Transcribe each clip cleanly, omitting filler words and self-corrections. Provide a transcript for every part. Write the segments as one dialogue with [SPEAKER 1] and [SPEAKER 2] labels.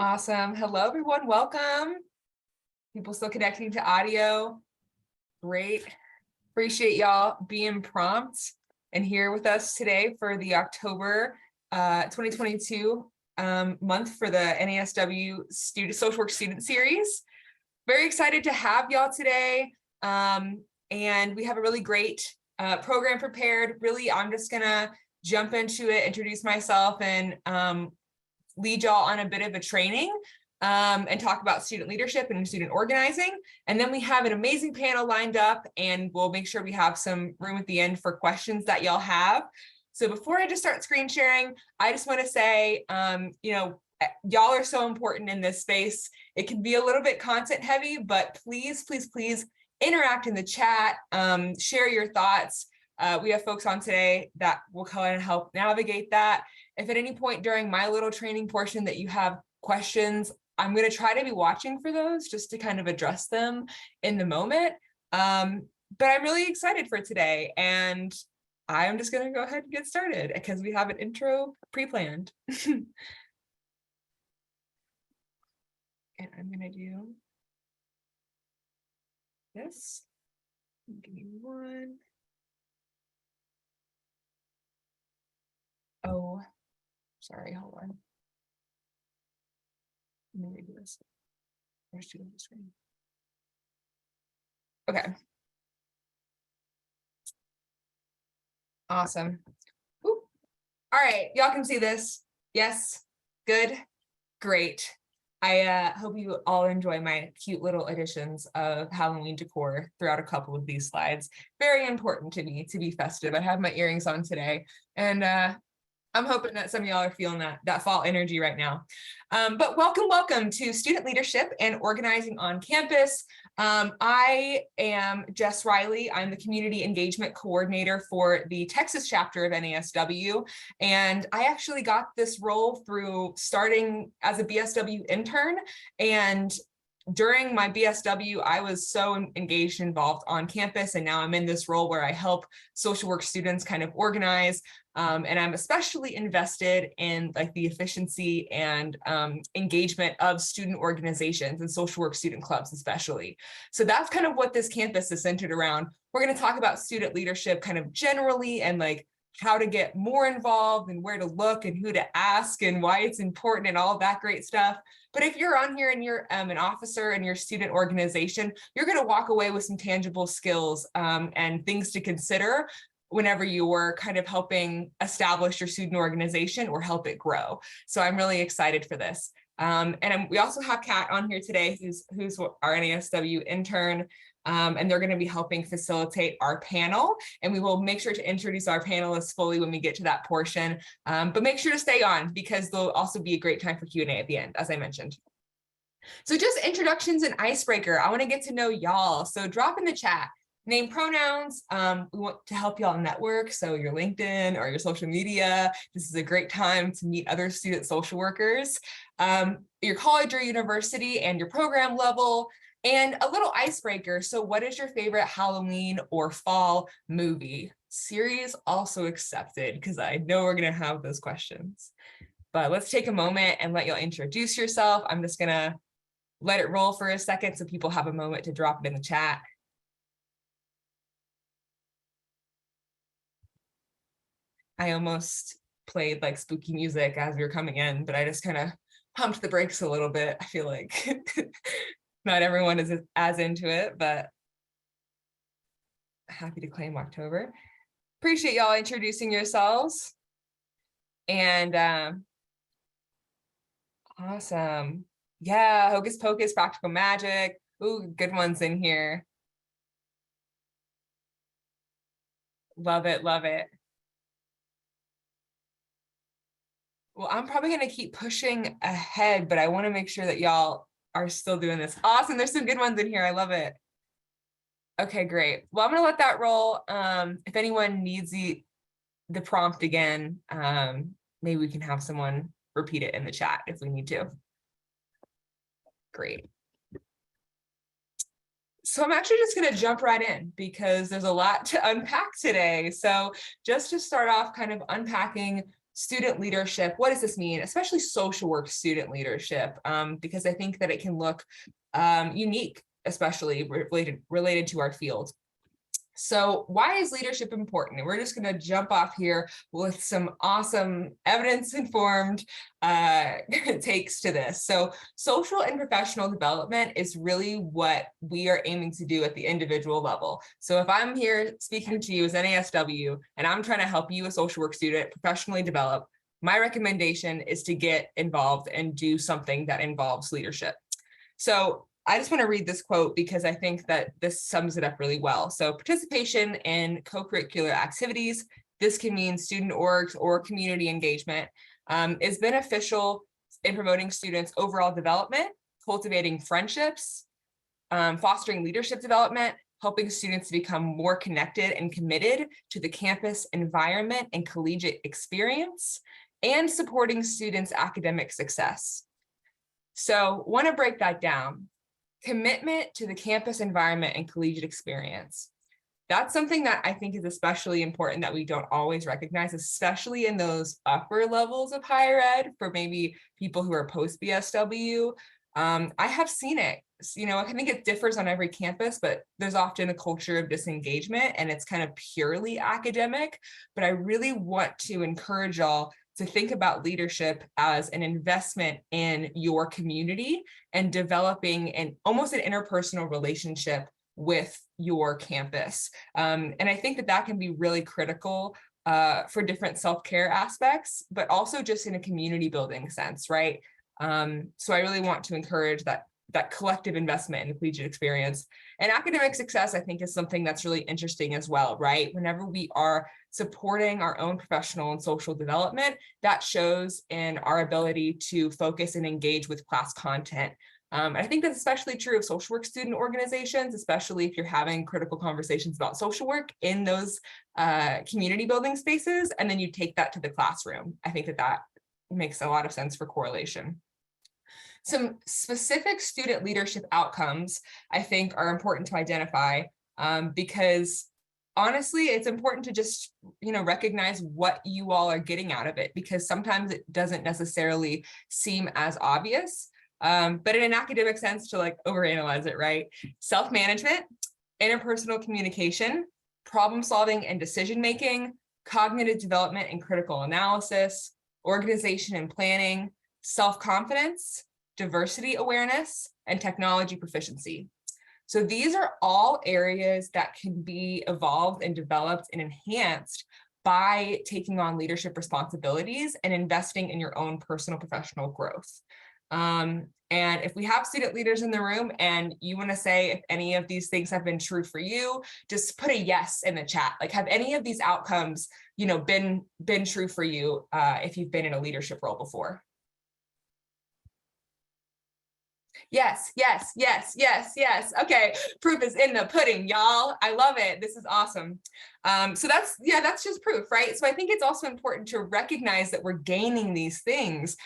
[SPEAKER 1] Awesome. Hello, everyone. Welcome. People still connecting to audio. Great. Appreciate y'all being prompt and here with us today for the October 2022 month for the NASW Social Work Student Series. Very excited to have y'all today. And we have a really great program prepared. Really, I'm just gonna jump into it, introduce myself, and lead y'all on a bit of a training and talk about student leadership and student organizing. And then we have an amazing panel lined up, and we'll make sure we have some room at the end for questions that y'all have. So before I just start screen sharing, I just want to say, y'all are so important in this space. It can be a little bit content heavy, but please, please, please interact in the chat, share your thoughts. We have folks on today that will come and help navigate that. If at any point during my little training portion that you have questions, I'm going to try to be watching for those just to kind of address them in the moment. But I'm really excited for today, and I'm just going to go ahead and get started because we have an intro pre-planned. And I'm going to do this. Give me one. Oh, sorry, hold on. Let me do this. Okay. Awesome. Ooh. All right, y'all can see this. Yes, good, great. I hope you all enjoy my cute little additions of Halloween decor throughout a couple of these slides. Very important to me to be festive. I have my earrings on today, and I'm hoping that some of y'all are feeling that fall energy right now. But welcome to Student Leadership and Organizing on Campus. I am Jess Riley. I'm the Community Engagement Coordinator for the Texas chapter of NASW. And I actually got this role through starting as a BSW intern. And during my BSW, I was so engaged and involved on campus, and now I'm in this role where I help social work students kind of organize, and I'm especially invested in like the efficiency and engagement of student organizations and social work student clubs especially. So that's kind of what this campus is centered around. We're going to talk about student leadership kind of generally, and like how to get more involved and where to look and who to ask and why it's important and all that great stuff. But if you're on here and you're an officer in your student organization, you're going to walk away with some tangible skills and things to consider whenever you are kind of helping establish your student organization or help it grow. So I'm really excited for this. We also have Kat on here today, who's our NASW intern. And they're going to be helping facilitate our panel, and we will make sure to introduce our panelists fully when we get to that portion. But make sure to stay on because there'll also be a great time for Q&A at the end, as I mentioned. So just introductions and icebreaker. I want to get to know y'all. So drop in the chat, name, pronouns. We want to help y'all network. So your LinkedIn or your social media, this is a great time to meet other student social workers, your college or university and your program level. And a little icebreaker. So what is your favorite Halloween or fall movie? Series also accepted, because I know we're going to have those questions. But let's take a moment and let y'all introduce yourself. I'm just going to let it roll for a second so people have a moment to drop it in the chat. I almost played like spooky music as we were coming in, but I just kind of pumped the brakes a little bit. I feel like not everyone is as into it, but happy to claim October. Appreciate y'all introducing yourselves. And awesome. Yeah, Hocus Pocus, Practical Magic. Ooh, good ones in here. Love it, love it. Well, I'm probably going to keep pushing ahead, but I want to make sure that y'all are still doing this. Awesome. There's some good ones in here. I love it. Okay, great. Well, I'm going to let that roll. If anyone needs the prompt again, maybe we can have someone repeat it in the chat if we need to. Great. So I'm actually just going to jump right in because there's a lot to unpack today. So just to start off kind of unpacking student leadership, what does this mean, especially social work student leadership, because I think that it can look unique, especially related to our field. So why is leadership important? And we're just going to jump off here with some awesome evidence-informed takes to this. So social and professional development is really what we are aiming to do at the individual level. So if I'm here speaking to you as NASW and I'm trying to help you, a social work student, professionally develop, my recommendation is to get involved and do something that involves leadership. So I just want to read this quote because I think that this sums it up really well. So participation in co-curricular activities, this can mean student orgs or community engagement, is beneficial in promoting students' overall development, cultivating friendships, fostering leadership development, helping students to become more connected and committed to the campus environment and collegiate experience, and supporting students' academic success. So want to break that down. Commitment to the campus environment and collegiate experience. That's something that I think is especially important that we don't always recognize, especially in those upper levels of higher ed for maybe people who are post BSW. I have seen it. You know, I think it differs on every campus, but there's often a culture of disengagement and it's kind of purely academic. But I really want to encourage y'all to think about leadership as an investment in your community and developing almost an interpersonal relationship with your campus. And I think that that can be really critical for different self-care aspects, but also just in a community building sense, right? So I really want to encourage that collective investment in the collegiate experience. And academic success, I think, is something that's really interesting as well, right? Whenever we are supporting our own professional and social development, that shows in our ability to focus and engage with class content. And I think that's especially true of social work student organizations, especially if you're having critical conversations about social work in those community building spaces, and then you take that to the classroom. I think that makes a lot of sense for correlation. Some specific student leadership outcomes, I think, are important to identify because honestly, it's important to just, recognize what you all are getting out of it, because sometimes it doesn't necessarily seem as obvious, but in an academic sense to overanalyze it, right? Self-management, interpersonal communication, problem solving and decision-making, cognitive development and critical analysis, organization and planning, self-confidence, diversity awareness, and technology proficiency. So these are all areas that can be evolved and developed and enhanced by taking on leadership responsibilities and investing in your own personal professional growth. And if we have student leaders in the room and you want to say if any of these things have been true for you, just put a yes in the chat. Have any of these outcomes, been true for you if you've been in a leadership role before? Yes, yes, yes, yes, yes. Okay, proof is in the pudding, y'all. I love it. This is awesome. So that's just proof, right? So I think it's also important to recognize that we're gaining these things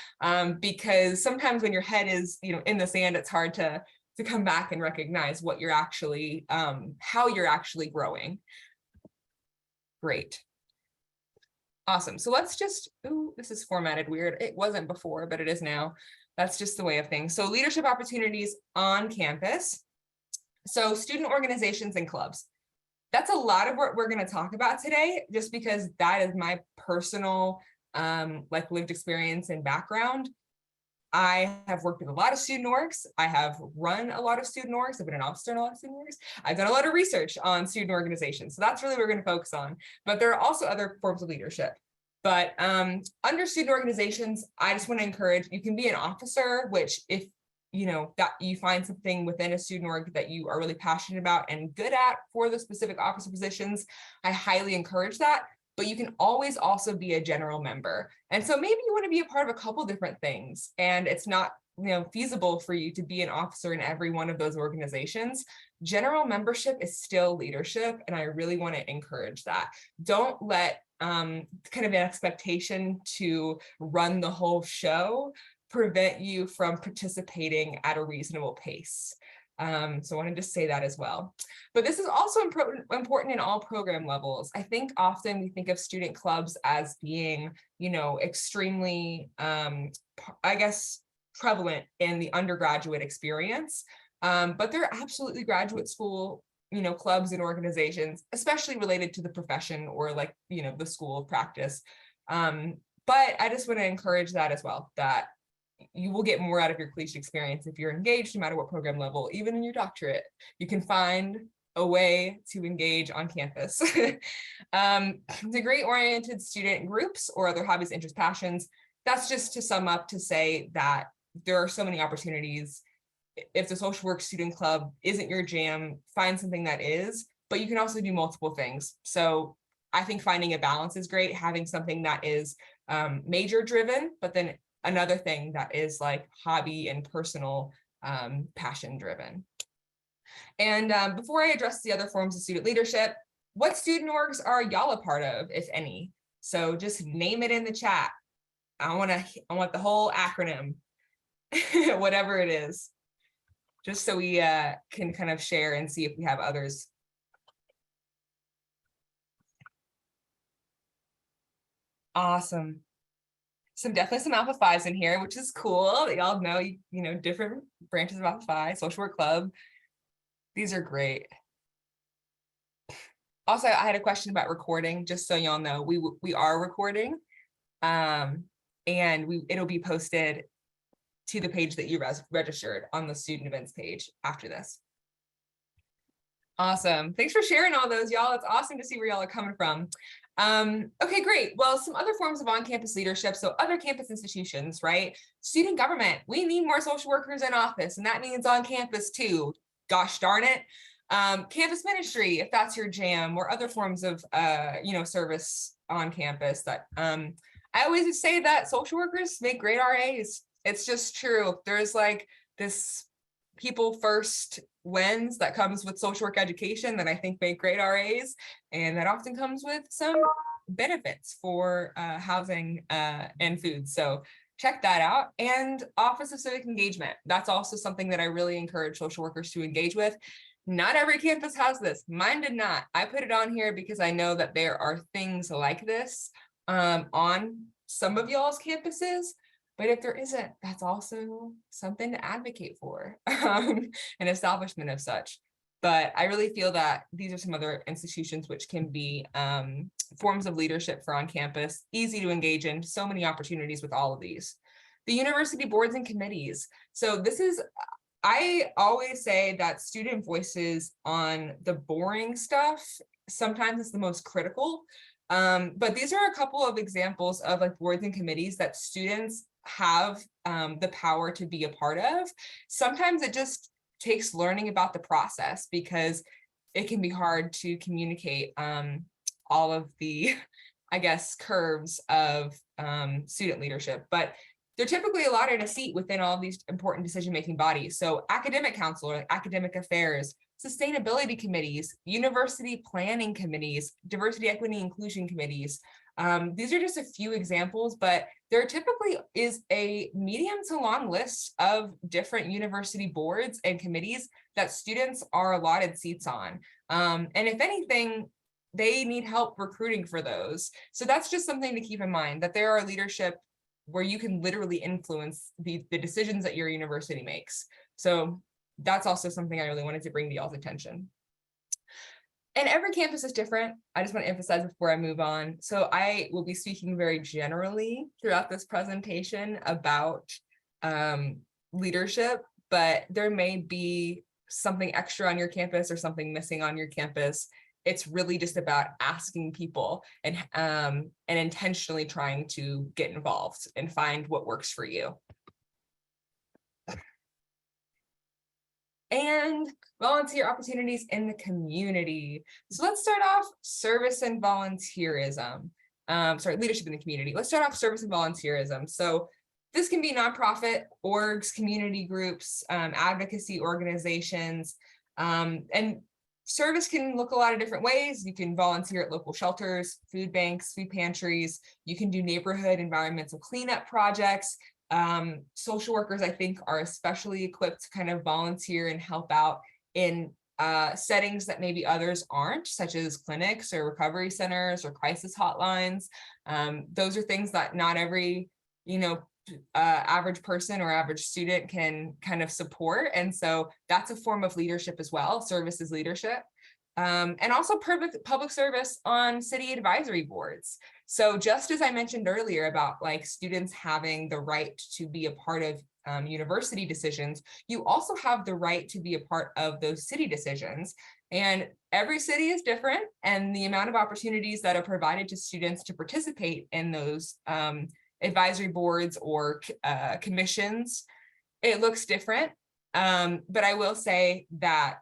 [SPEAKER 1] because sometimes when your head is, in the sand, it's hard to come back and recognize what you're actually, how you're actually growing. Great. Awesome. So let's just, this is formatted weird. It wasn't before, but it is now. That's just the way of things. So leadership opportunities on campus. So student organizations and clubs. That's a lot of what we're going to talk about today, just because that is my personal lived experience and background. I have worked with a lot of student orgs. I have run a lot of student orgs. I've been an officer in a lot of student orgs. I've done a lot of research on student organizations. So that's really what we're going to focus on. But there are also other forms of leadership. But under student organizations, I just want to encourage, you can be an officer, which if that you find something within a student org that you are really passionate about and good at for the specific officer positions, I highly encourage that. But you can always also be a general member. And so maybe you want to be a part of a couple different things and it's not feasible for you to be an officer in every one of those organizations. General membership is still leadership. And I really want to encourage that. Don't let kind of an expectation to run the whole show prevent you from participating at a reasonable pace. So I wanted to say that as well. But this is also important in all program levels. I think often we think of student clubs as being, extremely, I guess, prevalent in the undergraduate experience. But there are absolutely graduate school, clubs and organizations, especially related to the profession or like, the school of practice. But I just want to encourage that as well, that you will get more out of your collegiate experience if you're engaged, no matter what program level. Even in your doctorate, you can find a way to engage on campus. Degree-oriented student groups or other hobbies, interests, passions, that's just to sum up to say that there are so many opportunities. If the social work student club isn't your jam, find something that is, but you can also do multiple things. So I think finding a balance is great, having something that is major driven, but then another thing that is like hobby and personal passion driven. And before I address the other forms of student leadership, what student orgs are y'all a part of, if any? So just name it in the chat. I want the whole acronym, whatever it is, just so we can kind of share and see if we have others. Awesome. Definitely some Alpha 5s in here, which is cool. Y'all know, different branches of Alpha 5, social work club. These are great. Also, I had a question about recording, just so y'all know, we are recording, and it'll be posted to the page that you registered on the student events page after this. Awesome. Thanks for sharing all those, y'all. It's awesome to see where y'all are coming from. Okay, great. Well, some other forms of on-campus leadership. So other campus institutions, right? Student government. We need more social workers in office, and that means on campus too. Gosh darn it. Campus ministry, if that's your jam, or other forms of, service on campus. That I always would say that social workers make great RAs. It's just true. There's like this people first lens that comes with social work education that I think make great RAs, and that often comes with some benefits for housing and food. So check that out. And Office of Civic Engagement. That's also something that I really encourage social workers to engage with. Not every campus has this. Mine did not. I put it on here because I know that there are things like this on some of y'all's campuses. But if there isn't, that's also something to advocate for, an establishment of such. But I really feel that these are some other institutions which can be forms of leadership for on campus, easy to engage in, so many opportunities with all of these. The university boards and committees. So this is, I always say that student voices on the boring stuff, sometimes it's the most critical. But these are a couple of examples of like boards and committees that students have the power to be a part of. Sometimes it just takes learning about the process, because it can be hard to communicate all of the, I guess, curves of student leadership, but they're typically allotted a seat within all of these important decision-making bodies. So academic council, or academic affairs, sustainability committees, university planning committees, diversity, equity, inclusion committees. These are just a few examples, but there typically is a medium to long list of different university boards and committees that students are allotted seats on. And if anything, they need help recruiting for those. So that's just something to keep in mind, that there are leadership where you can literally influence the decisions that your university makes. So that's also something I really wanted to bring to y'all's attention. And every campus is different. I just want to emphasize before I move on. So I will be speaking very generally throughout this presentation about leadership, but there may be something extra on your campus or something missing on your campus. It's really just about asking people and intentionally trying to get involved and find what works for you. And volunteer opportunities in the community. So let's start off service and volunteerism. Leadership in the community. Let's start off service and volunteerism. So this can be nonprofit orgs, community groups, advocacy organizations, and service can look a lot of different ways. You can volunteer at local shelters, food banks, food pantries. You can do neighborhood environmental cleanup projects. social workers, I think, are especially equipped to kind of volunteer and help out in settings that maybe others aren't, such as clinics or recovery centers or crisis hotlines. Those are things that not every, average person or average student can kind of support. And so that's a form of leadership as well, services leadership. And also public service on city advisory boards. So just as I mentioned earlier about like students having the right to be a part of university decisions, you also have the right to be a part of those city decisions. And every city is different, and the amount of opportunities that are provided to students to participate in those advisory boards or commissions, it looks different. But I will say that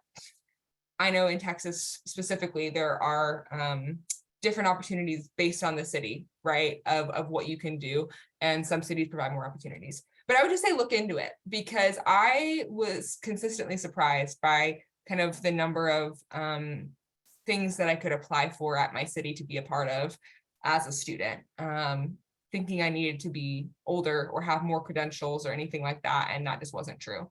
[SPEAKER 1] I know in Texas specifically, there are different opportunities based on the city, right, of what you can do. And some cities provide more opportunities. But I would just say look into it, because I was consistently surprised by kind of the number of things that I could apply for at my city to be a part of as a student, thinking I needed to be older or have more credentials or anything like that. And that just wasn't true.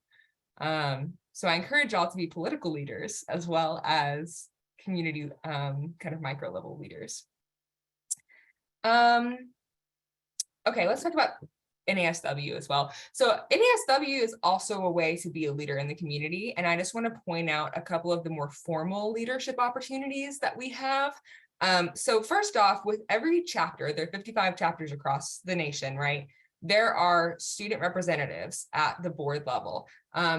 [SPEAKER 1] So I encourage y'all to be political leaders as well as community kind of micro level leaders. Okay, let's talk about NASW as well. So NASW is also a way to be a leader in the community. And I just want to point out a couple of the more formal leadership opportunities that we have. So first off, with every chapter, there are 55 chapters across the nation, right? There are student representatives at the board level.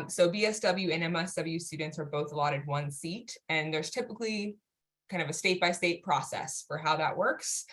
[SPEAKER 1] So BSW and MSW students are both allotted one seat, and there's typically kind of a state-by-state process for how that works.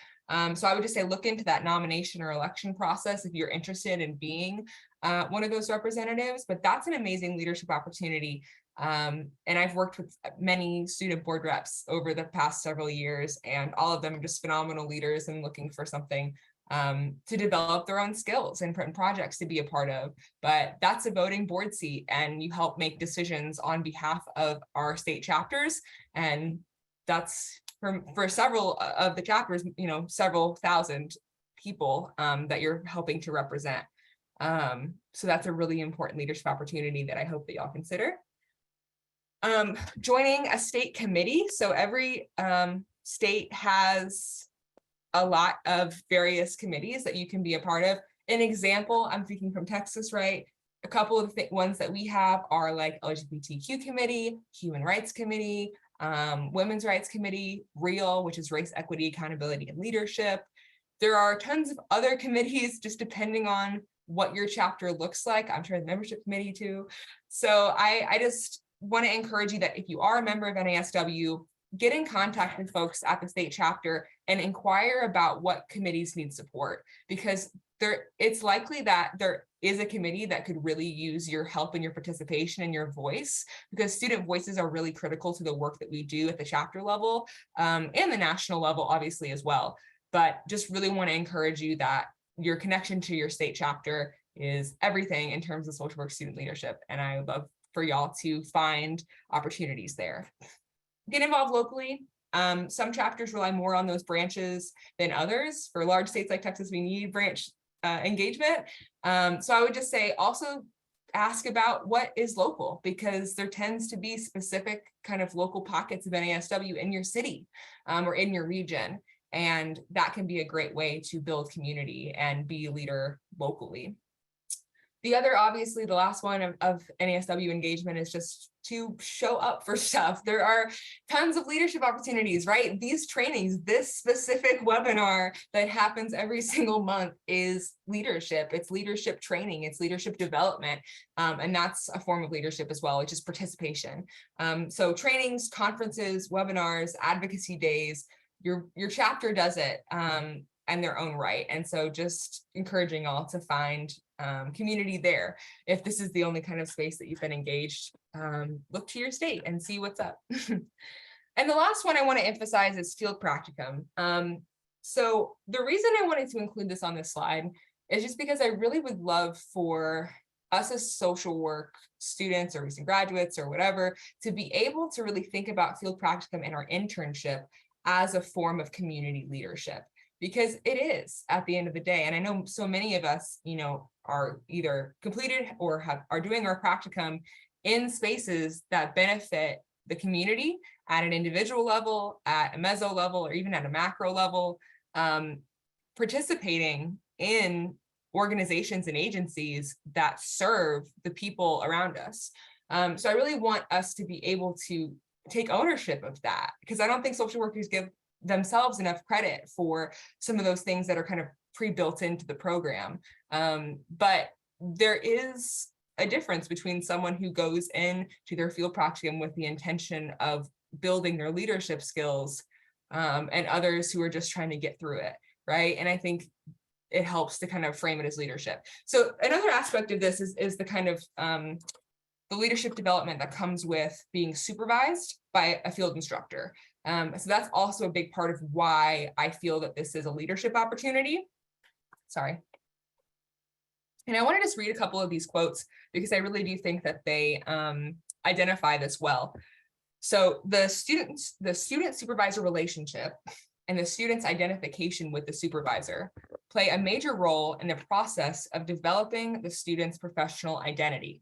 [SPEAKER 1] So I would just say look into that nomination or election process if you're interested in being one of those representatives, but that's an amazing leadership opportunity. And I've worked with many student board reps over the past several years, and all of them are just phenomenal leaders and looking for something to develop their own skills and projects to be a part of. But that's a voting board seat, and you help make decisions on behalf of our state chapters. And that's for several of the chapters, several thousand people that you're helping to represent. So that's a really important leadership opportunity that I hope that y'all consider. Joining a state committee. So every state has a lot of various committees that you can be a part of. An example, I'm speaking from Texas, right? A couple of the ones that we have are like LGBTQ committee, Human Rights Committee, Women's Rights Committee, REAL, which is Race, Equity, Accountability, and Leadership. There are tons of other committees, just depending on what your chapter looks like. I'm sure the membership committee too. So I just want to encourage you that if you are a member of NASW, get in contact with folks at the state chapter and inquire about what committees need support, because it's likely that there is a committee that could really use your help and your participation and your voice, because student voices are really critical to the work that we do at the chapter level and the national level, obviously, as well. But just really want to encourage you that your connection to your state chapter is everything in terms of social work student leadership. And I would love for y'all to find opportunities there. Get involved locally. Some chapters rely more on those branches than others. For large states like Texas, we need branch engagement. So I would just say also ask about what is local, because there tends to be specific kind of local pockets of NASW in your city or in your region. And that can be a great way to build community and be a leader locally. The other, obviously, the last one of NASW engagement is just to show up for stuff. There are tons of leadership opportunities, right? These trainings, this specific webinar that happens every single month is leadership. It's leadership training, it's leadership development. And that's a form of leadership as well, which is participation. So trainings, conferences, webinars, advocacy days, your chapter does it in their own right. And so just encouraging all to find community there. If this is the only kind of space that you've been engaged, look to your state and see what's up. And the last one I want to emphasize is field practicum. So the reason I wanted to include this on this slide is just because I really would love for us as social work students or recent graduates or whatever to be able to really think about field practicum and our internship as a form of community leadership, because it is at the end of the day. And I know so many of us, are either completed or are doing our practicum in spaces that benefit the community at an individual level, at a meso level, or even at a macro level, participating in organizations and agencies that serve the people around us. So I really want us to be able to take ownership of that, because I don't think social workers give themselves enough credit for some of those things that are kind of pre-built into the program. But there is a difference between someone who goes in to their field practicum with the intention of building their leadership skills, and others who are just trying to get through it, right? And I think it helps to kind of frame it as leadership. So another aspect of this is the kind of the leadership development that comes with being supervised by a field instructor. So that's also a big part of why I feel that this is a leadership opportunity. Sorry. And I want to just read a couple of these quotes because I really do think that they identify this well. So the student-supervisor relationship and the student's identification with the supervisor play a major role in the process of developing the student's professional identity.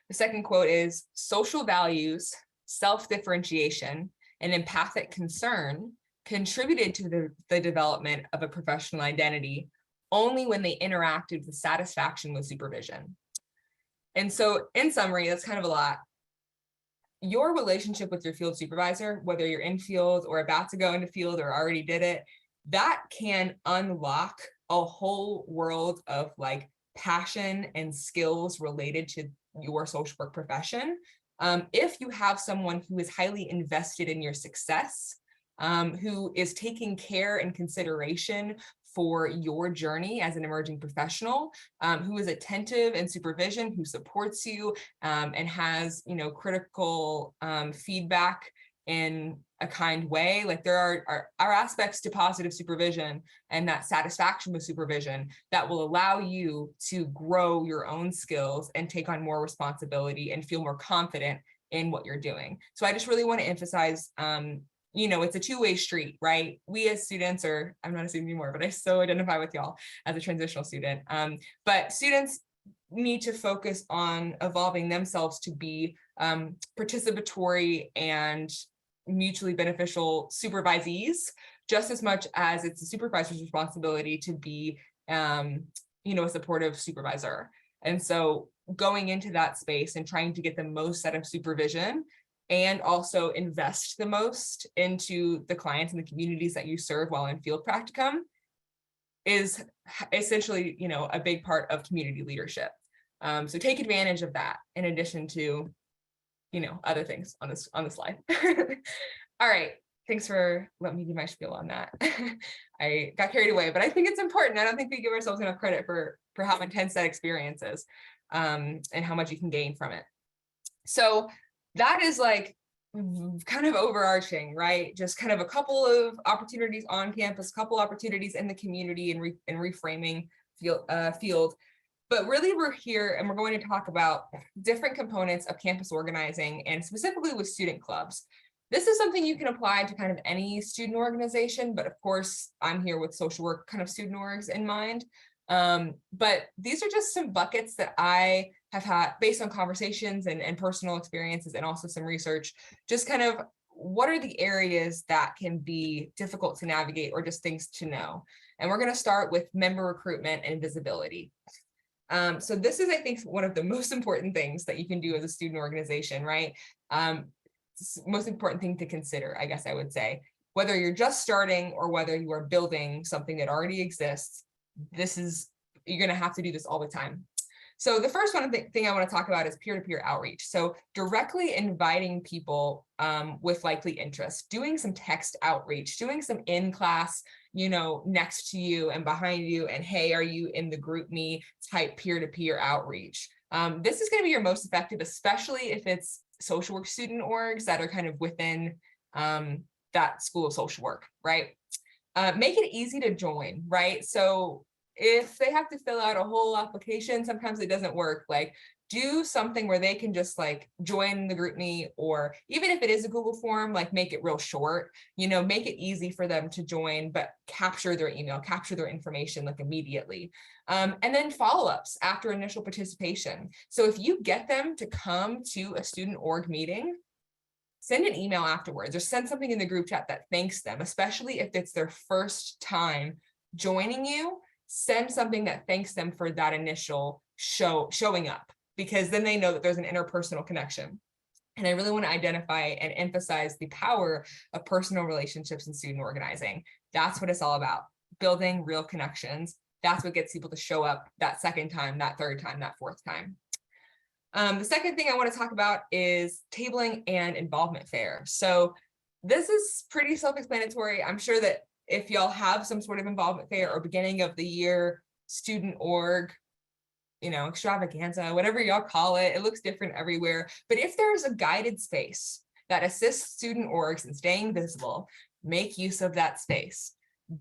[SPEAKER 1] The second quote is, social values, self-differentiation, and empathic concern contributed to the development of a professional identity only when they interacted with satisfaction with supervision. And so in summary, that's kind of a lot. Your relationship with your field supervisor, whether you're in field or about to go into field or already did it, that can unlock a whole world of like passion and skills related to your social work profession. If you have someone who is highly invested in your success, who is taking care and consideration for your journey as an emerging professional, who is attentive in supervision, who supports you, and has, critical feedback in a kind way. Like there are aspects to positive supervision and that satisfaction with supervision that will allow you to grow your own skills and take on more responsibility and feel more confident in what you're doing. So I just really want to emphasize, it's a two-way street, right? We as students I'm not a student anymore, but I so identify with y'all as a transitional student. But students need to focus on evolving themselves to be participatory and mutually beneficial supervisees, just as much as it's the supervisor's responsibility to be, a supportive supervisor. And so going into that space and trying to get the most out of supervision and also invest the most into the clients and the communities that you serve while in field practicum is essentially, a big part of community leadership. So take advantage of that in addition to, other things on the slide. All right. Thanks for letting me do my spiel on that. I got carried away, but I think it's important. I don't think we give ourselves enough credit for how intense that experience is, and how much you can gain from it. So that is like kind of overarching, right? Just kind of a couple of opportunities on campus, a couple opportunities in the community and reframing field. But really we're here and we're going to talk about different components of campus organizing and specifically with student clubs. This is something you can apply to kind of any student organization, but of course I'm here with social work kind of student orgs in mind. But these are just some buckets that I have had based on conversations and personal experiences and also some research, just kind of what are the areas that can be difficult to navigate or just things to know. And we're going to start with member recruitment and visibility. So this is, I think, one of the most important things that you can do as a student organization, right? Most important thing to consider, I guess I would say, whether you're just starting or whether you are building something that already exists, you're going to have to do this all the time. So the first thing I want to talk about is peer-to-peer outreach. So directly inviting people with likely interest, doing some text outreach, doing some in-class, next to you and behind you, and hey, are you in the group me type peer-to-peer outreach. This is going to be your most effective, especially if it's social work student orgs that are kind of within that school of social work, right? Make it easy to join, right? So if they have to fill out a whole application, sometimes it doesn't work. Like do something where they can just like join the GroupMe, or even if it is a Google form, like make it real short, make it easy for them to join, but capture their email, capture their information like immediately. And then follow-ups after initial participation. So if you get them to come to a student org meeting, send an email afterwards or send something in the group chat that thanks them, especially if it's their first time joining you. Send something that thanks them for that initial showing up, because then they know that there's an interpersonal connection. And I really want to identify and emphasize the power of personal relationships in student organizing. That's what it's all about, building real connections. That's what gets people to show up that second time, that third time, that fourth time. The second thing I want to talk about is tabling and involvement fair. So this is pretty self-explanatory. I'm sure that if y'all have some sort of involvement fair or beginning of the year student org, extravaganza, whatever y'all call it, it looks different everywhere. But if there's a guided space that assists student orgs in staying visible, make use of that space.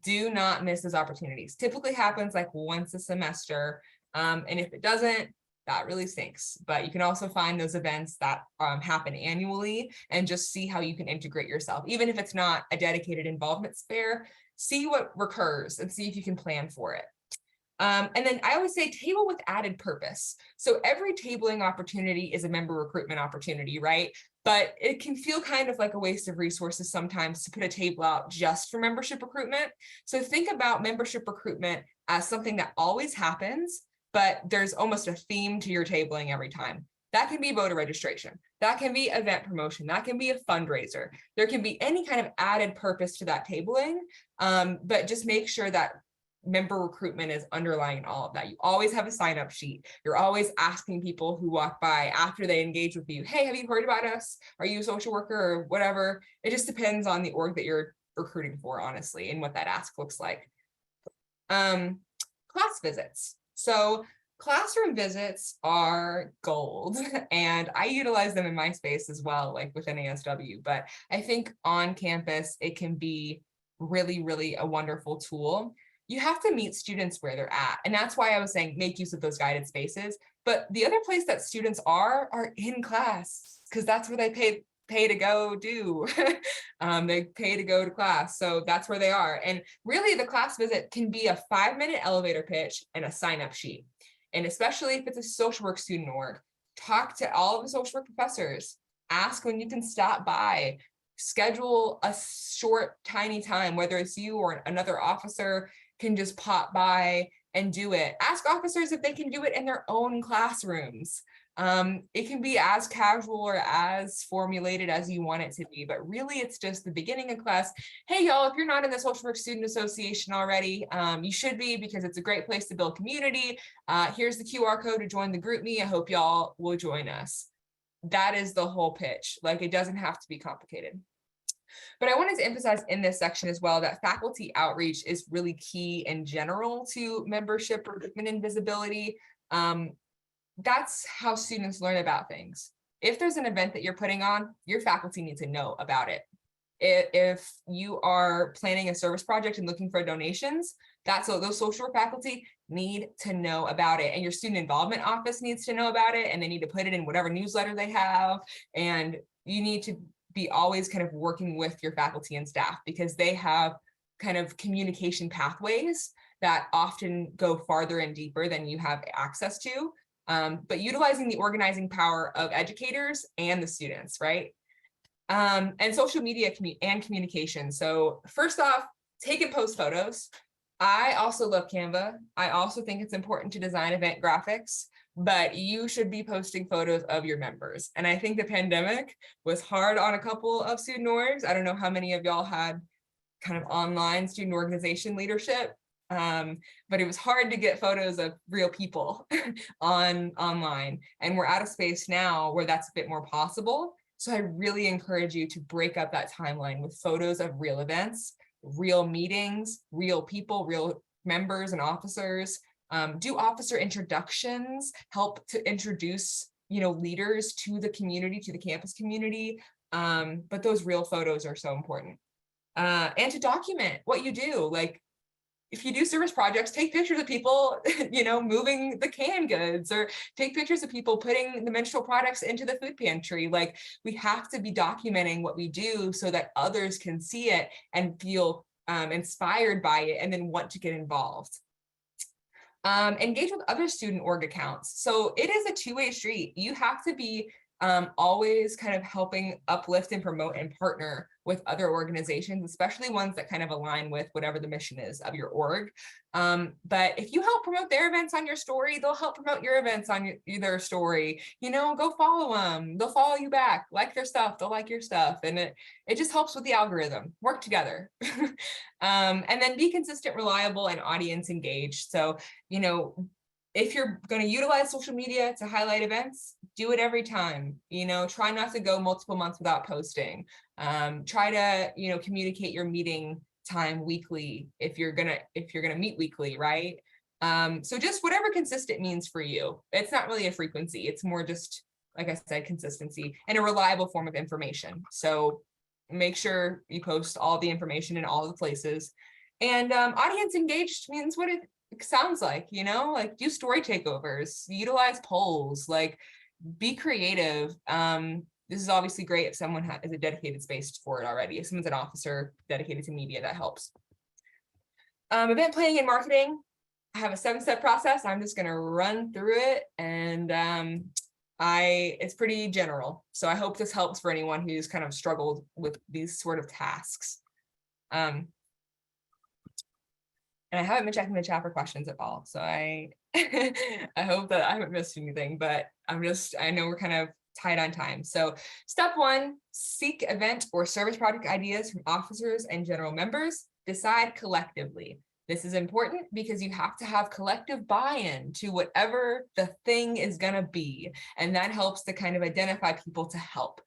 [SPEAKER 1] Do not miss those opportunities. Typically happens like once a semester. And if it doesn't, that really stinks. But you can also find those events that happen annually and just see how you can integrate yourself. Even if it's not a dedicated involvement fair, see what recurs and see if you can plan for it. And then I always say table with added purpose. So every tabling opportunity is a member recruitment opportunity, right? But it can feel kind of like a waste of resources sometimes to put a table out just for membership recruitment. So think about membership recruitment as something that always happens, but there's almost a theme to your tabling every time. That can be voter registration. That can be event promotion. That can be a fundraiser. There can be any kind of added purpose to that tabling, but just make sure that member recruitment is underlying all of that. You always have a sign-up sheet. You're always asking people who walk by after they engage with you, hey, have you heard about us? Are you a social worker or whatever? It just depends on the org that you're recruiting for, honestly, and what that ask looks like. Class visits. So classroom visits are gold, and I utilize them in my space as well, like with NASW. But I think on campus, it can be really, really a wonderful tool. You have to meet students where they're at. And that's why I was saying make use of those guided spaces. But the other place that students are in class, because that's where they pay to go do. They pay to go to class. So that's where they are. And really the class visit can be a 5-minute elevator pitch and a sign-up sheet. And especially if it's a social work student org, talk to all of the social work professors, ask when you can stop by, schedule a short, tiny time, whether it's you or another officer can just pop by and do it. Ask officers if they can do it in their own classrooms. It can be as casual or as formulated as you want it to be, but really it's just the beginning of class. Hey, y'all, if you're not in the Social Work Student Association already, you should be, because it's a great place to build community. Here's the QR code to join the GroupMe. I hope y'all will join us. That is the whole pitch. Like, it doesn't have to be complicated. But I wanted to emphasize in this section as well that faculty outreach is really key in general to membership recruitment and visibility. That's how students learn about things. If there's an event that you're putting on, your faculty need to know about it. If you are planning a service project and looking for donations, those social work faculty need to know about it, and your student involvement office needs to know about it, and they need to put it in whatever newsletter they have. And you need to be always kind of working with your faculty and staff, because they have kind of communication pathways that often go farther and deeper than you have access to. But utilizing the organizing power of educators and the students, right? And social media and communication. So first off, take and post photos. I also love Canva. I also think it's important to design event graphics, but you should be posting photos of your members. And I think the pandemic was hard on a couple of student orgs. I don't know how many of y'all had kind of online student organization leadership, but it was hard to get photos of real people online. And we're at a space now where that's a bit more possible. So I really encourage you to break up that timeline with photos of real events, real meetings, real people, real members and officers. Do officer introductions, help to introduce, leaders to the community, to the campus community. But those real photos are so important. And to document what you do. Like, if you do service projects, take pictures of people, moving the canned goods, or take pictures of people putting the menstrual products into the food pantry. Like, we have to be documenting what we do so that others can see it and feel inspired by it and then want to get involved. Engage with other student org accounts. So it is a two-way street. You have to be always kind of helping uplift and promote and partner with other organizations, especially ones that kind of align with whatever the mission is of your org. But if you help promote their events on your story, they'll help promote your events on their story. Go follow them. They'll follow you back, like their stuff, they'll like your stuff. And it just helps with the algorithm. Work together. And then be consistent, reliable, and audience engaged. So, if you're going to utilize social media to highlight events, do it every time. Try not to go multiple months without posting. Try to, communicate your meeting time weekly if you're gonna meet weekly, right? So just whatever consistent means for you. It's not really a frequency. It's more just, like I said, consistency and a reliable form of information. So make sure you post all the information in all the places. And audience engaged means what it sounds like, like do story takeovers, utilize polls, like be creative. This is obviously great if someone is a dedicated space for it already. If someone's an officer dedicated to media, that helps. Event planning and marketing. I have a 7-step process. I'm just going to run through it, and it's pretty general. So I hope this helps for anyone who's kind of struggled with these sort of tasks. And I haven't been checking the chat for questions at all. So I hope that I haven't missed anything, but I know we're kind of tight on time. So step 1, seek event or service project ideas from officers and general members. Decide collectively. This is important because you have to have collective buy-in to whatever the thing is going to be. And that helps to kind of identify people to help.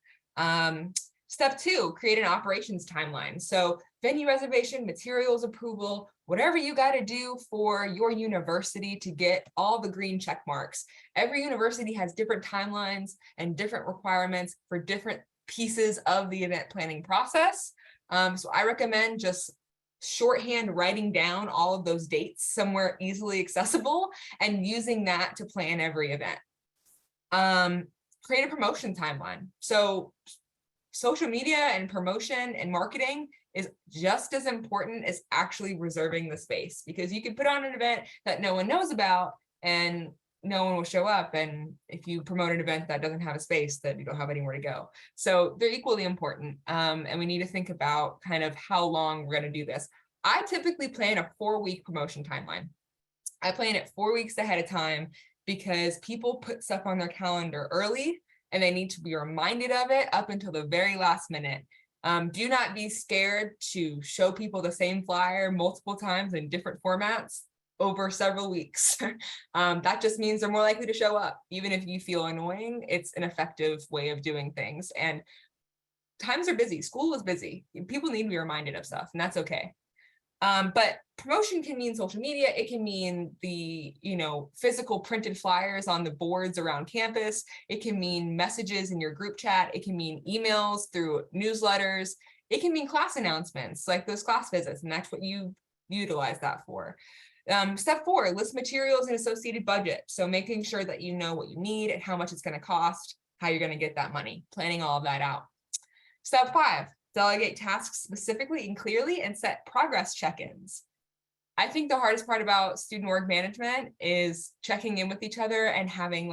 [SPEAKER 1] Step 2, create an operations timeline. So venue reservation, materials approval, whatever you got to do for your university to get all the green check marks. Every university has different timelines and different requirements for different pieces of the event planning process. So I recommend just shorthand writing down all of those dates somewhere easily accessible and using that to plan every event. Create a promotion timeline. So social media and promotion and marketing is just as important as actually reserving the space, because you can put on an event that no one knows about and no one will show up. And if you promote an event that doesn't have a space, then you don't have anywhere to go. So they're equally important. And we need to think about kind of how long we're going to do this. I typically plan a 4-week promotion timeline. I plan it 4 weeks ahead of time because people put stuff on their calendar early and they need to be reminded of it up until the very last minute. Do not be scared to show people the same flyer multiple times in different formats over several weeks. That just means they're more likely to show up. Even if you feel annoying, it's an effective way of doing things. And times are busy. School is busy. People need to be reminded of stuff, and that's okay. But promotion can mean social media. It can mean the, physical printed flyers on the boards around campus. It can mean messages in your group chat. It can mean emails through newsletters. It can mean class announcements, like those class visits, and that's what you utilize that for. Step 4, list materials and associated budget. So making sure that you know what you need and how much it's going to cost, how you're going to get that money, planning all of that out. Step 5, delegate tasks specifically and clearly and set progress check-ins. I think the hardest part about student org management is checking in with each other and having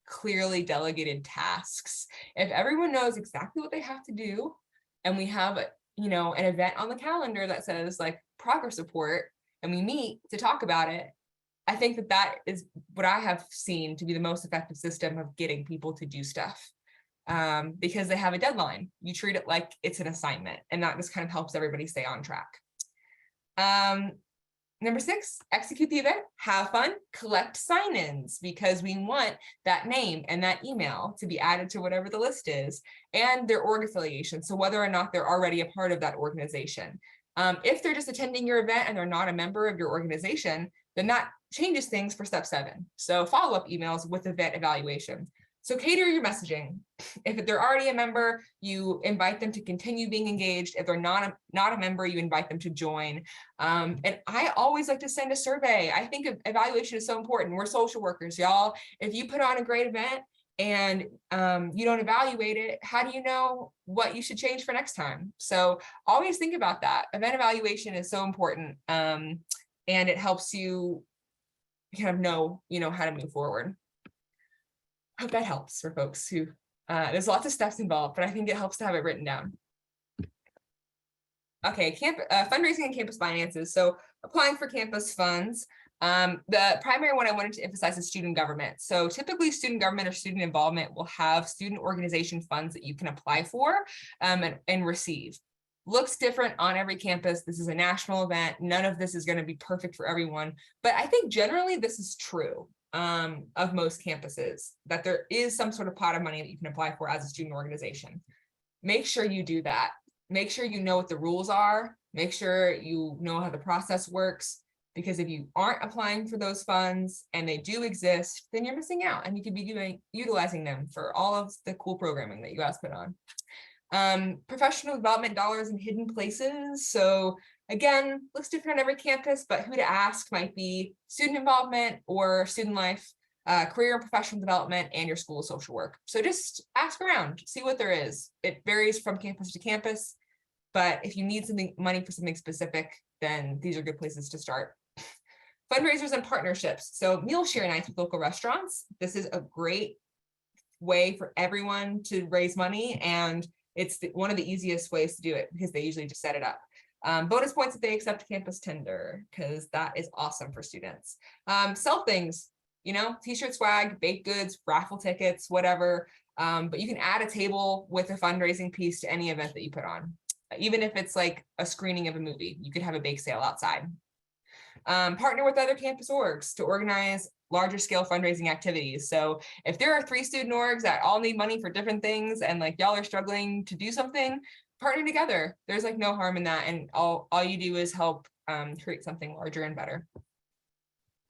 [SPEAKER 1] clearly delegated tasks. If everyone knows exactly what they have to do, and we have an event on the calendar that says progress report, and we meet to talk about it, I think that is what I have seen to be the most effective system of getting people to do stuff. Because they have a deadline. You treat it like it's an assignment, and that just kind of helps everybody stay on track. Number 6, execute the event, have fun, collect sign-ins, because we want that name and that email to be added to whatever the list is, and their org affiliation, so whether or not they're already a part of that organization. If they're just attending your event and they're not a member of your organization, then that changes things for step 7. So follow-up emails with event evaluation. So cater your messaging. If they're already a member, you invite them to continue being engaged. If they're not a member, you invite them to join. And I always like to send a survey. I think evaluation is so important. We're social workers, y'all. If you put on a great event and you don't evaluate it, how do you know what you should change for next time? So always think about that. Event evaluation is so important, and it helps you kind of know, how to move forward. Hope that helps for folks who, there's lots of steps involved, but I think it helps to have it written down. Okay, fundraising and campus finances. So applying for campus funds. The primary one I wanted to emphasize is student government. So typically student government or student involvement will have student organization funds that you can apply for and receive. Looks different on every campus. This is a national event. None of this is going to be perfect for everyone, but I think generally this is true of most campuses, that there is some sort of pot of money that you can apply for as a student organization. Make sure you do that. Make sure you know what the rules are. Make sure you know how the process works, because if you aren't applying for those funds and they do exist, then you're missing out, and you could be utilizing them for all of the cool programming that you guys put on. Professional development dollars in hidden places. So again, looks different on every campus, but who to ask might be student involvement or student life, career and professional development, and your school of social work. So just ask around, see what there is. It varies from campus to campus, but if you need money for something specific, then these are good places to start. Fundraisers and partnerships. So meal share nights with local restaurants. This is a great way for everyone to raise money, and it's one of the easiest ways to do it because they usually just set it up. Bonus points if they accept campus tender, because that is awesome for students. Sell things, t-shirt swag, baked goods, raffle tickets, whatever. But you can add a table with a fundraising piece to any event that you put on. Even if it's like a screening of a movie, you could have a bake sale outside. Partner with other campus orgs to organize larger scale fundraising activities. So if there are 3 student orgs that all need money for different things and like y'all are struggling to do something, partner together. There's like no harm in that. And all you do is help create something larger and better.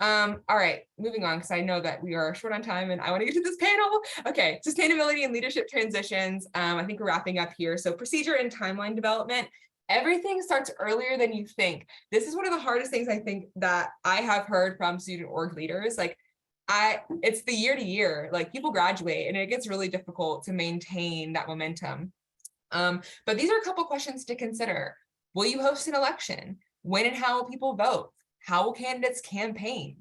[SPEAKER 1] All right, moving on, because I know that we are short on time and I want to get to this panel. Okay, sustainability and leadership transitions. I think we're wrapping up here. So procedure and timeline development. Everything starts earlier than you think. This is one of the hardest things I think that I have heard from student org leaders. Like it's the year to year, like people graduate and it gets really difficult to maintain that momentum. But these are a couple questions to consider. Will you host an election? When and how will people vote? How will candidates campaign?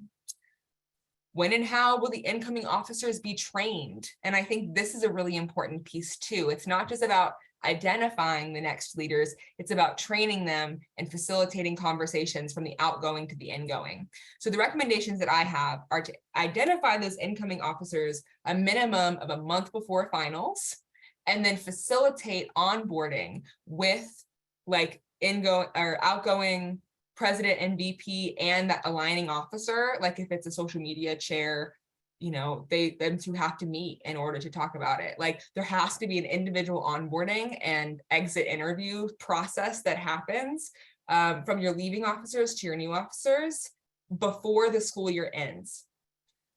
[SPEAKER 1] When and how will the incoming officers be trained? And I think this is a really important piece too. It's not just about identifying the next leaders, it's about training them and facilitating conversations from the outgoing to the ingoing. So the recommendations that I have are to identify those incoming officers a minimum of a month before finals, and then facilitate onboarding with like outgoing president and VP and that aligning officer. Like if it's a social media chair, them two have to meet in order to talk about it. Like there has to be an individual onboarding and exit interview process that happens from your leaving officers to your new officers before the school year ends.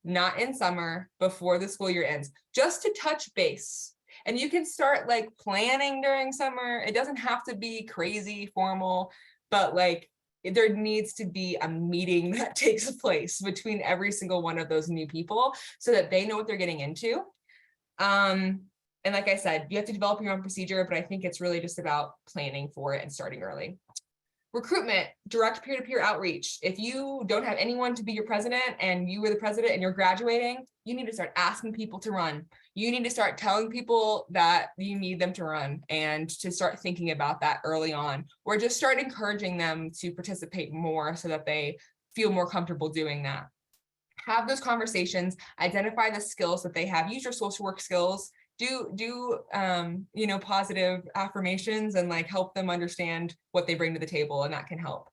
[SPEAKER 1] Not in summer, before the school year ends, just to touch base. And you can start like planning during summer. It doesn't have to be crazy formal, but like there needs to be a meeting that takes place between every single one of those new people so that they know what they're getting into. And like I said, you have to develop your own procedure, but I think it's really just about planning for it and starting early. Recruitment, direct peer-to-peer outreach. If you don't have anyone to be your president and you were the president and you're graduating, you need to start asking people to run. You need to start telling people that you need them to run and to start thinking about that early on, or just start encouraging them to participate more so that they feel more comfortable doing that. Have those conversations, identify the skills that they have, use your social work skills, do positive affirmations and like help them understand what they bring to the table, and that can help.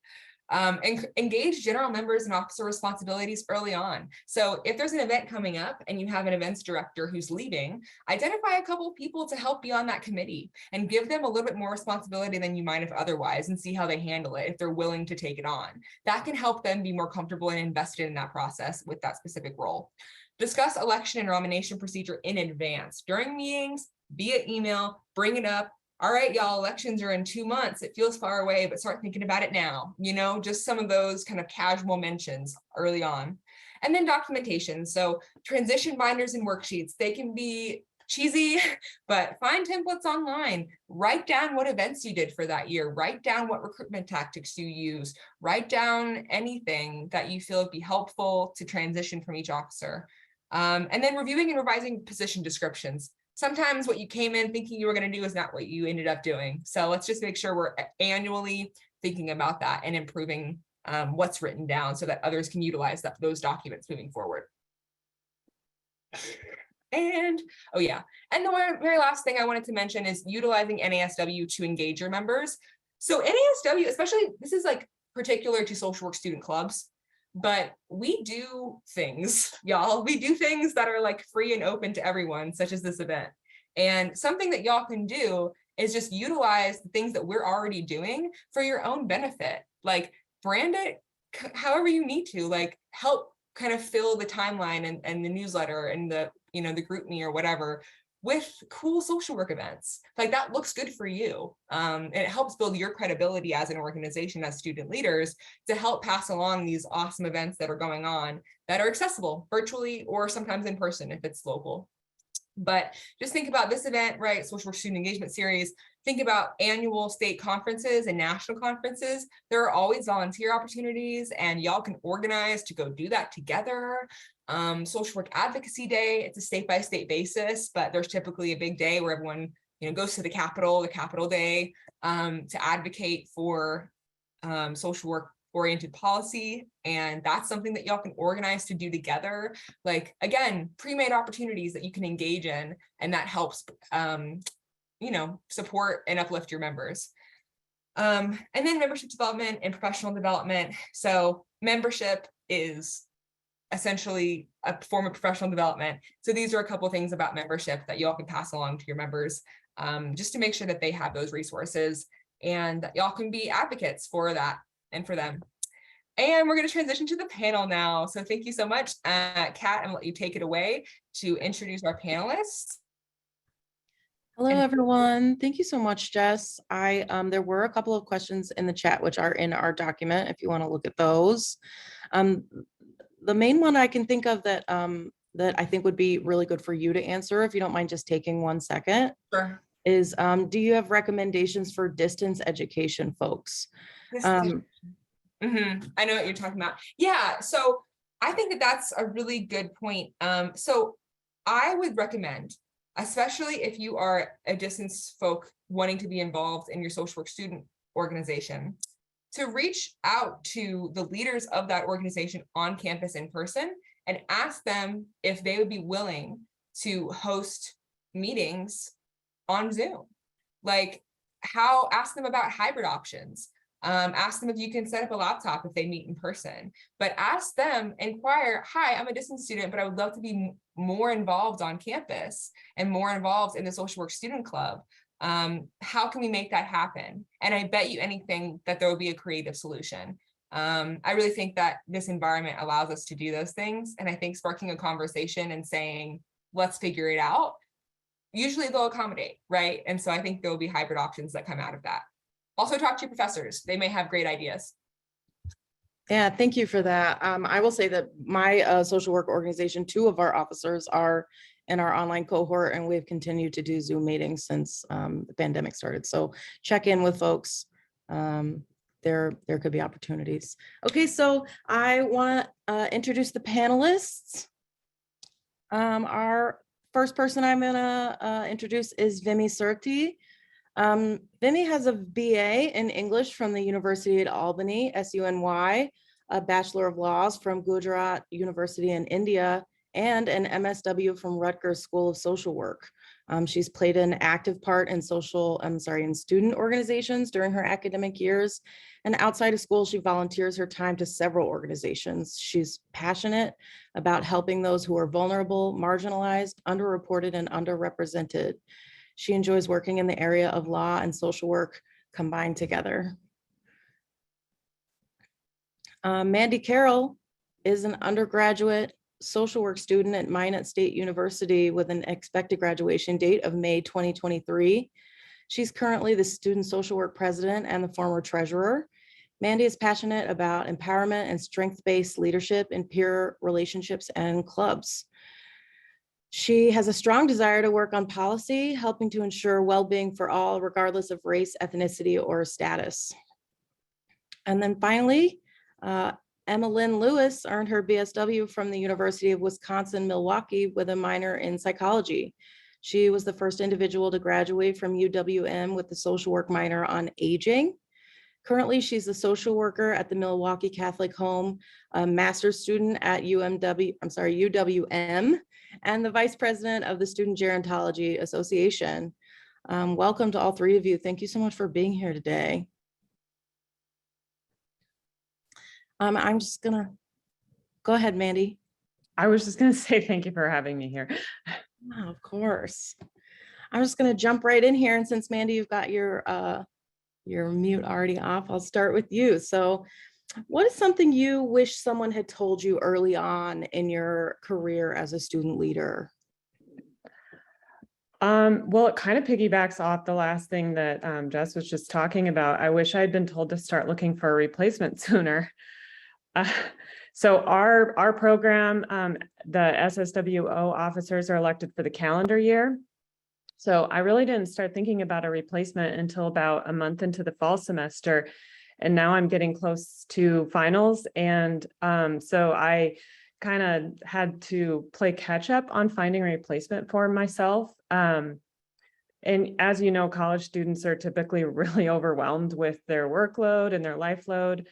[SPEAKER 1] And engage general members and officer responsibilities early on. So if there's an event coming up and you have an events director who's leaving, identify a couple of people to help be on that committee and give them a little bit more responsibility than you might have otherwise, and see how they handle it if they're willing to take it on. That can help them be more comfortable and invested in that process with that specific role. Discuss election and nomination procedure in advance, during meetings, via email, bring it up. All right, y'all, elections are in 2 months. It feels far away, but start thinking about it now. You know, just some of those kind of casual mentions early on. And then documentation. So transition binders and worksheets, they can be cheesy, but find templates online. Write down what events you did for that year. Write down what recruitment tactics you use. Write down anything that you feel would be helpful to transition from each officer. And then reviewing and revising position descriptions. Sometimes what you came in thinking you were going to do is not what you ended up doing. So let's just make sure we're annually thinking about that and improving what's written down so that others can utilize those documents moving forward. And, oh yeah, and the very last thing I wanted to mention is utilizing NASW to engage your members. So NASW, especially, this is like particular to social work student clubs, but we do things, y'all. We do things that are like free and open to everyone, such as this event. And something that y'all can do is just utilize the things that we're already doing for your own benefit. Like brand it however you need to, like help kind of fill the timeline and the newsletter and the, you know, the group me or whatever with cool social work events. Like that looks good for you. And it helps build your credibility as an organization, as student leaders, to help pass along these awesome events that are going on that are accessible virtually or sometimes in person if it's local. But just think about this event, right? Social work student engagement series. Think about annual state conferences and national conferences. There are always volunteer opportunities and y'all can organize to go do that together. Social work advocacy day, it's a state-by-state basis, but there's typically a big day where everyone, you know, goes to the Capitol Day, to advocate for social work oriented policy. And that's something that y'all can organize to do together. Like, again, pre-made opportunities that you can engage in, and that helps, you know, support and uplift your members. And then membership development and professional development. So membership is essentially a form of professional development. So these are a couple of things about membership that y'all can pass along to your members, just to make sure that they have those resources and that y'all can be advocates for that and for them. And we're going to transition to the panel now. So thank you so much, Kat. I'm going to let you take it away to introduce our panelists.
[SPEAKER 2] Hello, everyone. Thank you so much, Jess. There were a couple of questions in the chat, which are in our document, if you want to look at those. The main one I can think of that I think would be really good for you to answer, if you don't mind just taking 1 second,
[SPEAKER 1] Sure.
[SPEAKER 2] is do you have recommendations for distance education folks?
[SPEAKER 1] I know what you're talking about. Yeah, so I think that that's a really good point. So I would recommend, especially if you are a distance folk wanting to be involved in your social work student organization, to reach out to the leaders of that organization on campus in person and ask them if they would be willing to host meetings on Zoom. Like, ask them about hybrid options. Ask them if you can set up a laptop if they meet in person, but ask them, inquire, hi, I'm a distance student, but I would love to be more involved on campus and more involved in the social work student club. How can we make that happen? And I bet you anything that there will be a creative solution. I really think that this environment allows us to do those things. And I think sparking a conversation and saying, let's figure it out, usually they'll accommodate, right? And so I think there will be hybrid options that come out of that. Also talk to your professors. They may have great ideas.
[SPEAKER 2] Yeah, thank you for that. I will say that my social work organization, 2 of our officers are in our online cohort, and we've continued to do Zoom meetings since the pandemic started. So check in with folks. There could be opportunities. Okay, so I want to introduce the panelists. Our first person I'm gonna introduce is Vimmi Surti. Vimmi has a BA in English from the University at Albany, SUNY, a Bachelor of Laws from Gujarat University in India, and an MSW from Rutgers School of Social Work. She's played an active part in in student organizations during her academic years. And outside of school, she volunteers her time to several organizations. She's passionate about helping those who are vulnerable, marginalized, underreported, and underrepresented. She enjoys working in the area of law and social work combined together. Mandi Caroll is an undergraduate social work student at Minot State University with an expected graduation date of May 2023. She's currently the student social work president and the former treasurer. Mandi is passionate about empowerment and strength-based leadership in peer relationships and clubs. She has a strong desire to work on policy, helping to ensure well-being for all, regardless of race, ethnicity, or status. And then finally, Emma Lynn Lewis earned her BSW from the University of Wisconsin-Milwaukee with a minor in psychology. She was the first individual to graduate from UWM with the social work minor on aging. Currently, she's a social worker at the Milwaukee Catholic Home, a master's student at UWM, and the vice president of the Student Gerontology Association. Welcome to all three of you. Thank you so much for being here today. I'm just gonna, go ahead, Mandi.
[SPEAKER 3] I was just gonna say thank you for having me here.
[SPEAKER 2] Oh, of course. I'm just gonna jump right in here, and since Mandi, you've got your mute already off, I'll start with you. So what is something you wish someone had told you early on in your career as a student leader?
[SPEAKER 3] Well, it kind of piggybacks off the last thing that Jess was just talking about. I wish I'd been told to start looking for a replacement sooner. So our program, the SSWO officers are elected for the calendar year. So I really didn't start thinking about a replacement until about a month into the fall semester. And now I'm getting close to finals. And so I kind of had to play catch up on finding a replacement for myself. And as you know, college students are typically really overwhelmed with their workload and their life load.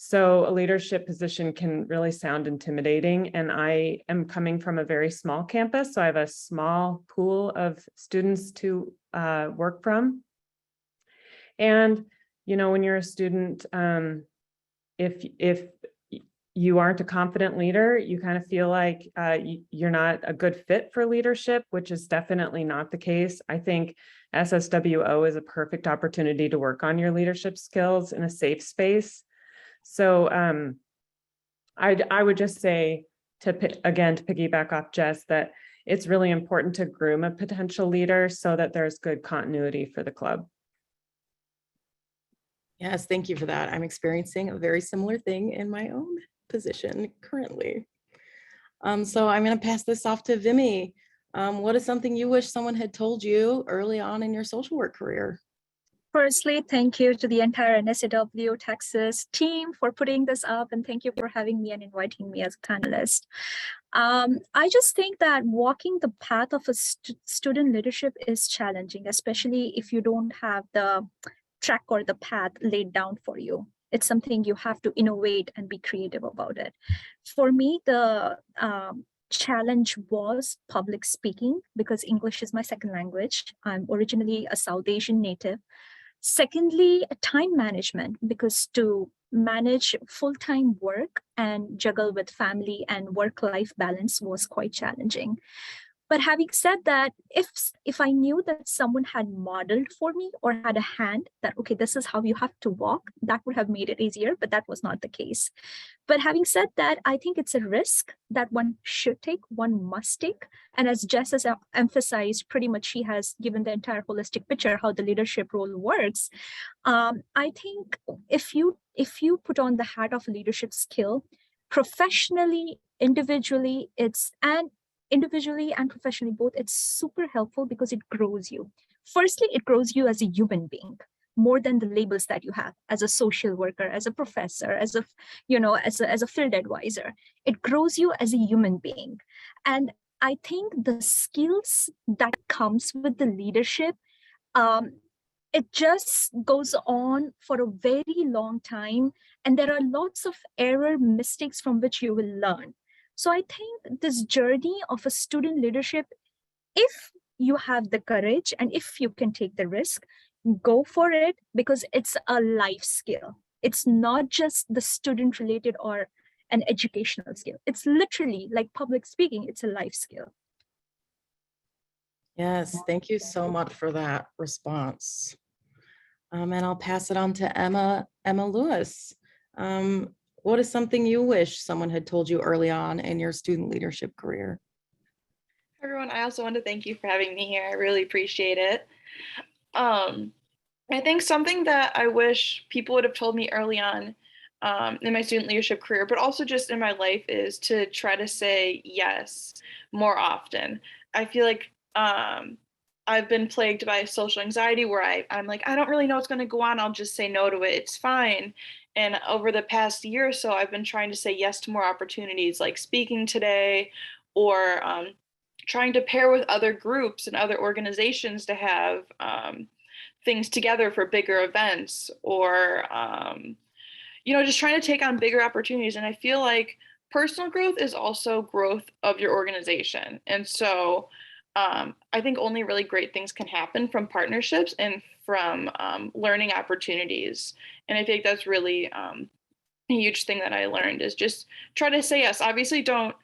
[SPEAKER 3] So a leadership position can really sound intimidating. And I am coming from a very small campus, so I have a small pool of students to work from. And, you know, when you're a student, if you aren't a confident leader, you kind of feel like you're not a good fit for leadership, which is definitely not the case. I think SSWO is a perfect opportunity to work on your leadership skills in a safe space. So I would just say to piggyback off Jess, that it's really important to groom a potential leader so that there's good continuity for the club.
[SPEAKER 2] Yes, thank you for that. I'm experiencing a very similar thing in my own position currently. So I'm going to pass this off to Vimmi. What is something you wish someone had told you early on in your social work career?
[SPEAKER 4] Firstly, thank you to the entire NASW Texas team for putting this up, and thank you for having me and inviting me as a panelist. I just think that walking the path of a student leadership is challenging, especially if you don't have the track or the path laid down for you. It's something you have to innovate and be creative about it. For me, the challenge was public speaking, because English is my second language. I'm originally a South Asian native. Secondly, time management, because to manage full-time work and juggle with family and work-life balance was quite challenging. But having said that, if I knew that someone had modeled for me or had a hand that, okay, this is how you have to walk, that would have made it easier, but that was not the case. But having said that, I think it's a risk that one should take, one must take. And as Jess has emphasized, pretty much she has given the entire holistic picture how the leadership role works. I think if you put on the hat of leadership skill, professionally, individually and professionally both, it's super helpful because it grows you. Firstly, it grows you as a human being, more than the labels that you have as a social worker, as a professor, as a, as a field advisor. It grows you as a human being. And I think the skills that comes with the leadership, it just goes on for a very long time. And there are lots of mistakes from which you will learn. So I think this journey of a student leadership, if you have the courage and if you can take the risk, go for it, because it's a life skill. It's not just the student related or an educational skill. It's literally like public speaking. It's a life skill.
[SPEAKER 2] Yes, thank you so much for that response. And I'll pass it on to Emma Lewis. What is something you wish someone had told you early on in your student leadership career?
[SPEAKER 5] Everyone, I also want to thank you for having me here. I really appreciate it. I think something that I wish people would have told me early on in my student leadership career, but also just in my life, is to try to say yes more often. I feel like I've been plagued by social anxiety where I'm like, I don't really know what's going to go on. I'll just say no to it. It's fine. And over the past year or so, I've been trying to say yes to more opportunities like speaking today, or trying to pair with other groups and other organizations to have things together for bigger events, or just trying to take on bigger opportunities. And I feel like personal growth is also growth of your organization. And so I think only really great things can happen from partnerships and from learning opportunities. And I think that's really a huge thing that I learned, is just try to say yes. Obviously, don't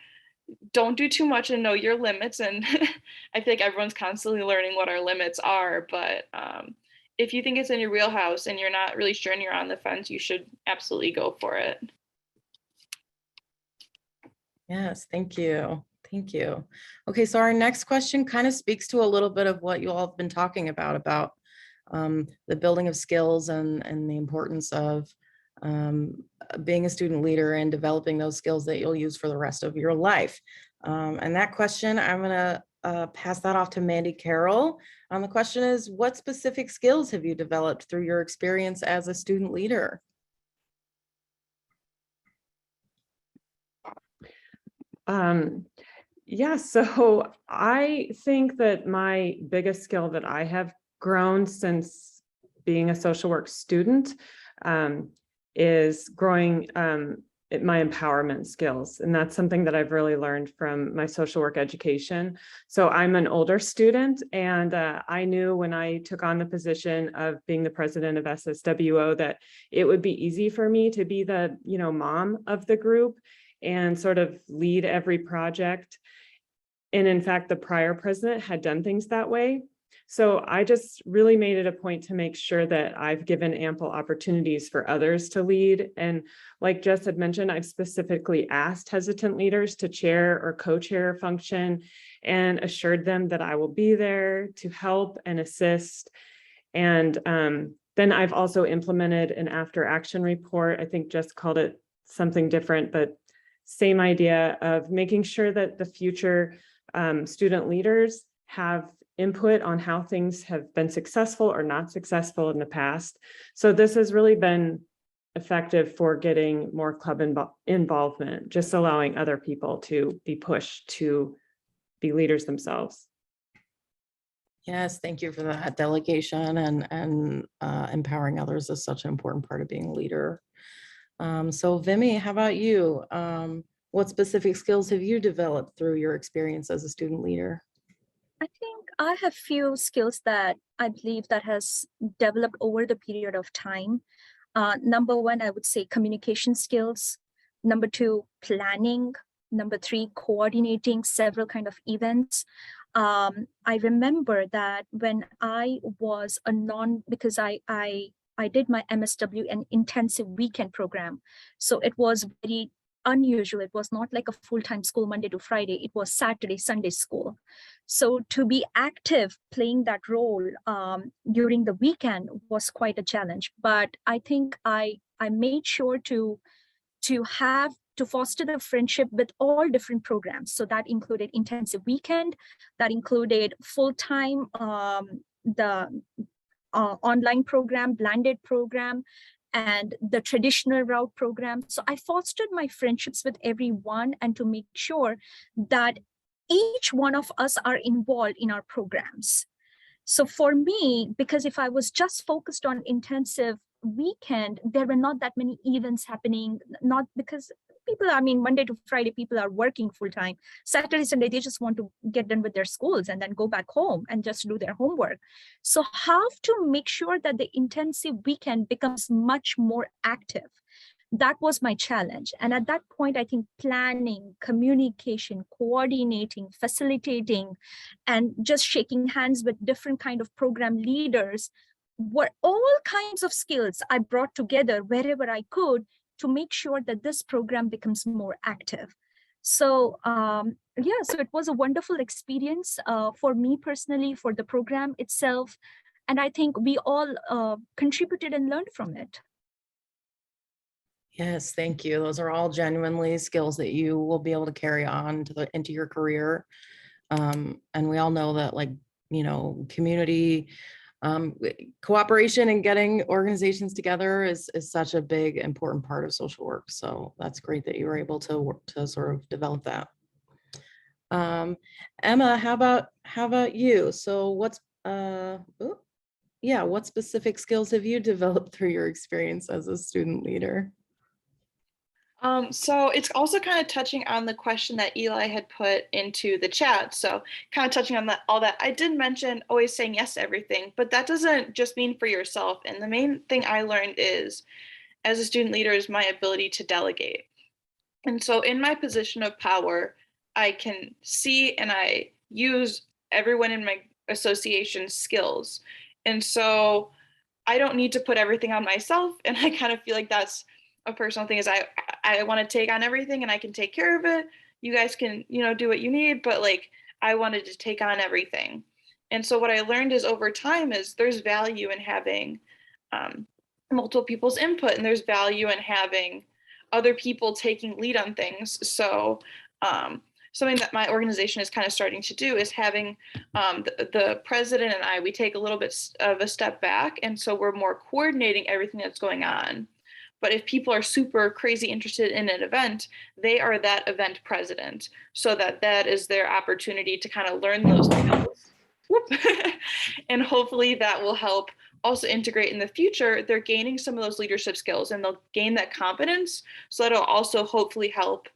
[SPEAKER 5] do too much and know your limits. And I think everyone's constantly learning what our limits are. But if you think it's in your wheelhouse and you're not really sure and you're on the fence, you should absolutely go for it.
[SPEAKER 2] Yes, thank you. Thank you. Okay, so our next question kind of speaks to a little bit of what you all have been talking about the building of skills and the importance of being a student leader and developing those skills that you'll use for the rest of your life. And that question, I'm going to pass that off to Mandi Caroll. The question is, what specific skills have you developed through your experience as a student leader?
[SPEAKER 3] Yeah, so I think that my biggest skill that I have grown since being a social work student is growing my empowerment skills. And that's something that I've really learned from my social work education. So I'm an older student, and I knew when I took on the position of being the president of SSWO that it would be easy for me to be the, mom of the group and sort of lead every project. And in fact, the prior president had done things that way. So I just really made it a point to make sure that I've given ample opportunities for others to lead. And like Jess had mentioned, I've specifically asked hesitant leaders to chair or co-chair a function and assured them that I will be there to help and assist. And then I've also implemented an after action report. I think Jess called it something different, but same idea of making sure that the future student leaders have input on how things have been successful or not successful in the past. So this has really been effective for getting more club involvement, just allowing other people to be pushed to be leaders themselves.
[SPEAKER 2] Yes, thank you for that. Delegation and empowering others is such an important part of being a leader. So Vimmi, how about you? What specific skills have you developed through your experience as a student leader?
[SPEAKER 4] I think I have few skills that I believe that has developed over the period of time. Number one, I would say communication skills. Number two, planning. Number three, coordinating several kind of events. I remember that when I was because I did my MSW an intensive weekend program. So it was very unusual. It was not like a full-time school Monday to Friday. It was Saturday, Sunday school. So to be active playing that role during the weekend was quite a challenge. But I think I made sure to foster the friendship with all different programs. So that included intensive weekend, that included full-time, the online program, blended program, and the traditional route program. So I fostered my friendships with everyone, and to make sure that each one of us are involved in our programs. So for me, because if I was just focused on intensive weekend, there were not that many events happening, not because people, Monday to Friday, people are working full time. Saturday, Sunday, they just want to get done with their schools and then go back home and just do their homework. So how to make sure that the intensive weekend becomes much more active? That was my challenge. And at that point, I think planning, communication, coordinating, facilitating, and just shaking hands with different kind of program leaders were all kinds of skills I brought together wherever I could to make sure that this program becomes more active. So yeah, so it was a wonderful experience for me personally, for the program itself. And I think we all contributed and learned from it.
[SPEAKER 2] Yes, thank you. Those are all genuinely skills that you will be able to carry on to into your career. And we all know that, like, you know, community cooperation and getting organizations together is such a big, important part of social work. So that's great that you were able to work to sort of develop that. Emma, how about you? So what specific skills have you developed through your experience as a student leader?
[SPEAKER 5] So it's also kind of touching on the question that Eli had put into the chat. So kind of touching on all that. I did mention always saying yes to everything, but that doesn't just mean for yourself. And the main thing I learned is, as a student leader, is my ability to delegate. And so in my position of power, I can see and I use everyone in my association's skills. And so I don't need to put everything on myself. And I kind of feel like that's a personal thing, is I want to take on everything and I can take care of it. You guys can, you know, do what you need, but like, I wanted to take on everything. And so what I learned is over time is there's value in having multiple people's input, and there's value in having other people taking lead on things. So something that my organization is kind of starting to do is having the president and I, we take a little bit of a step back. And so we're more coordinating everything that's going on. But if people are super crazy interested in an event, they are that event president, so that is their opportunity to kind of learn those skills. And hopefully that will help also integrate in the future. They're gaining some of those leadership skills and they'll gain that confidence. So that'll also hopefully help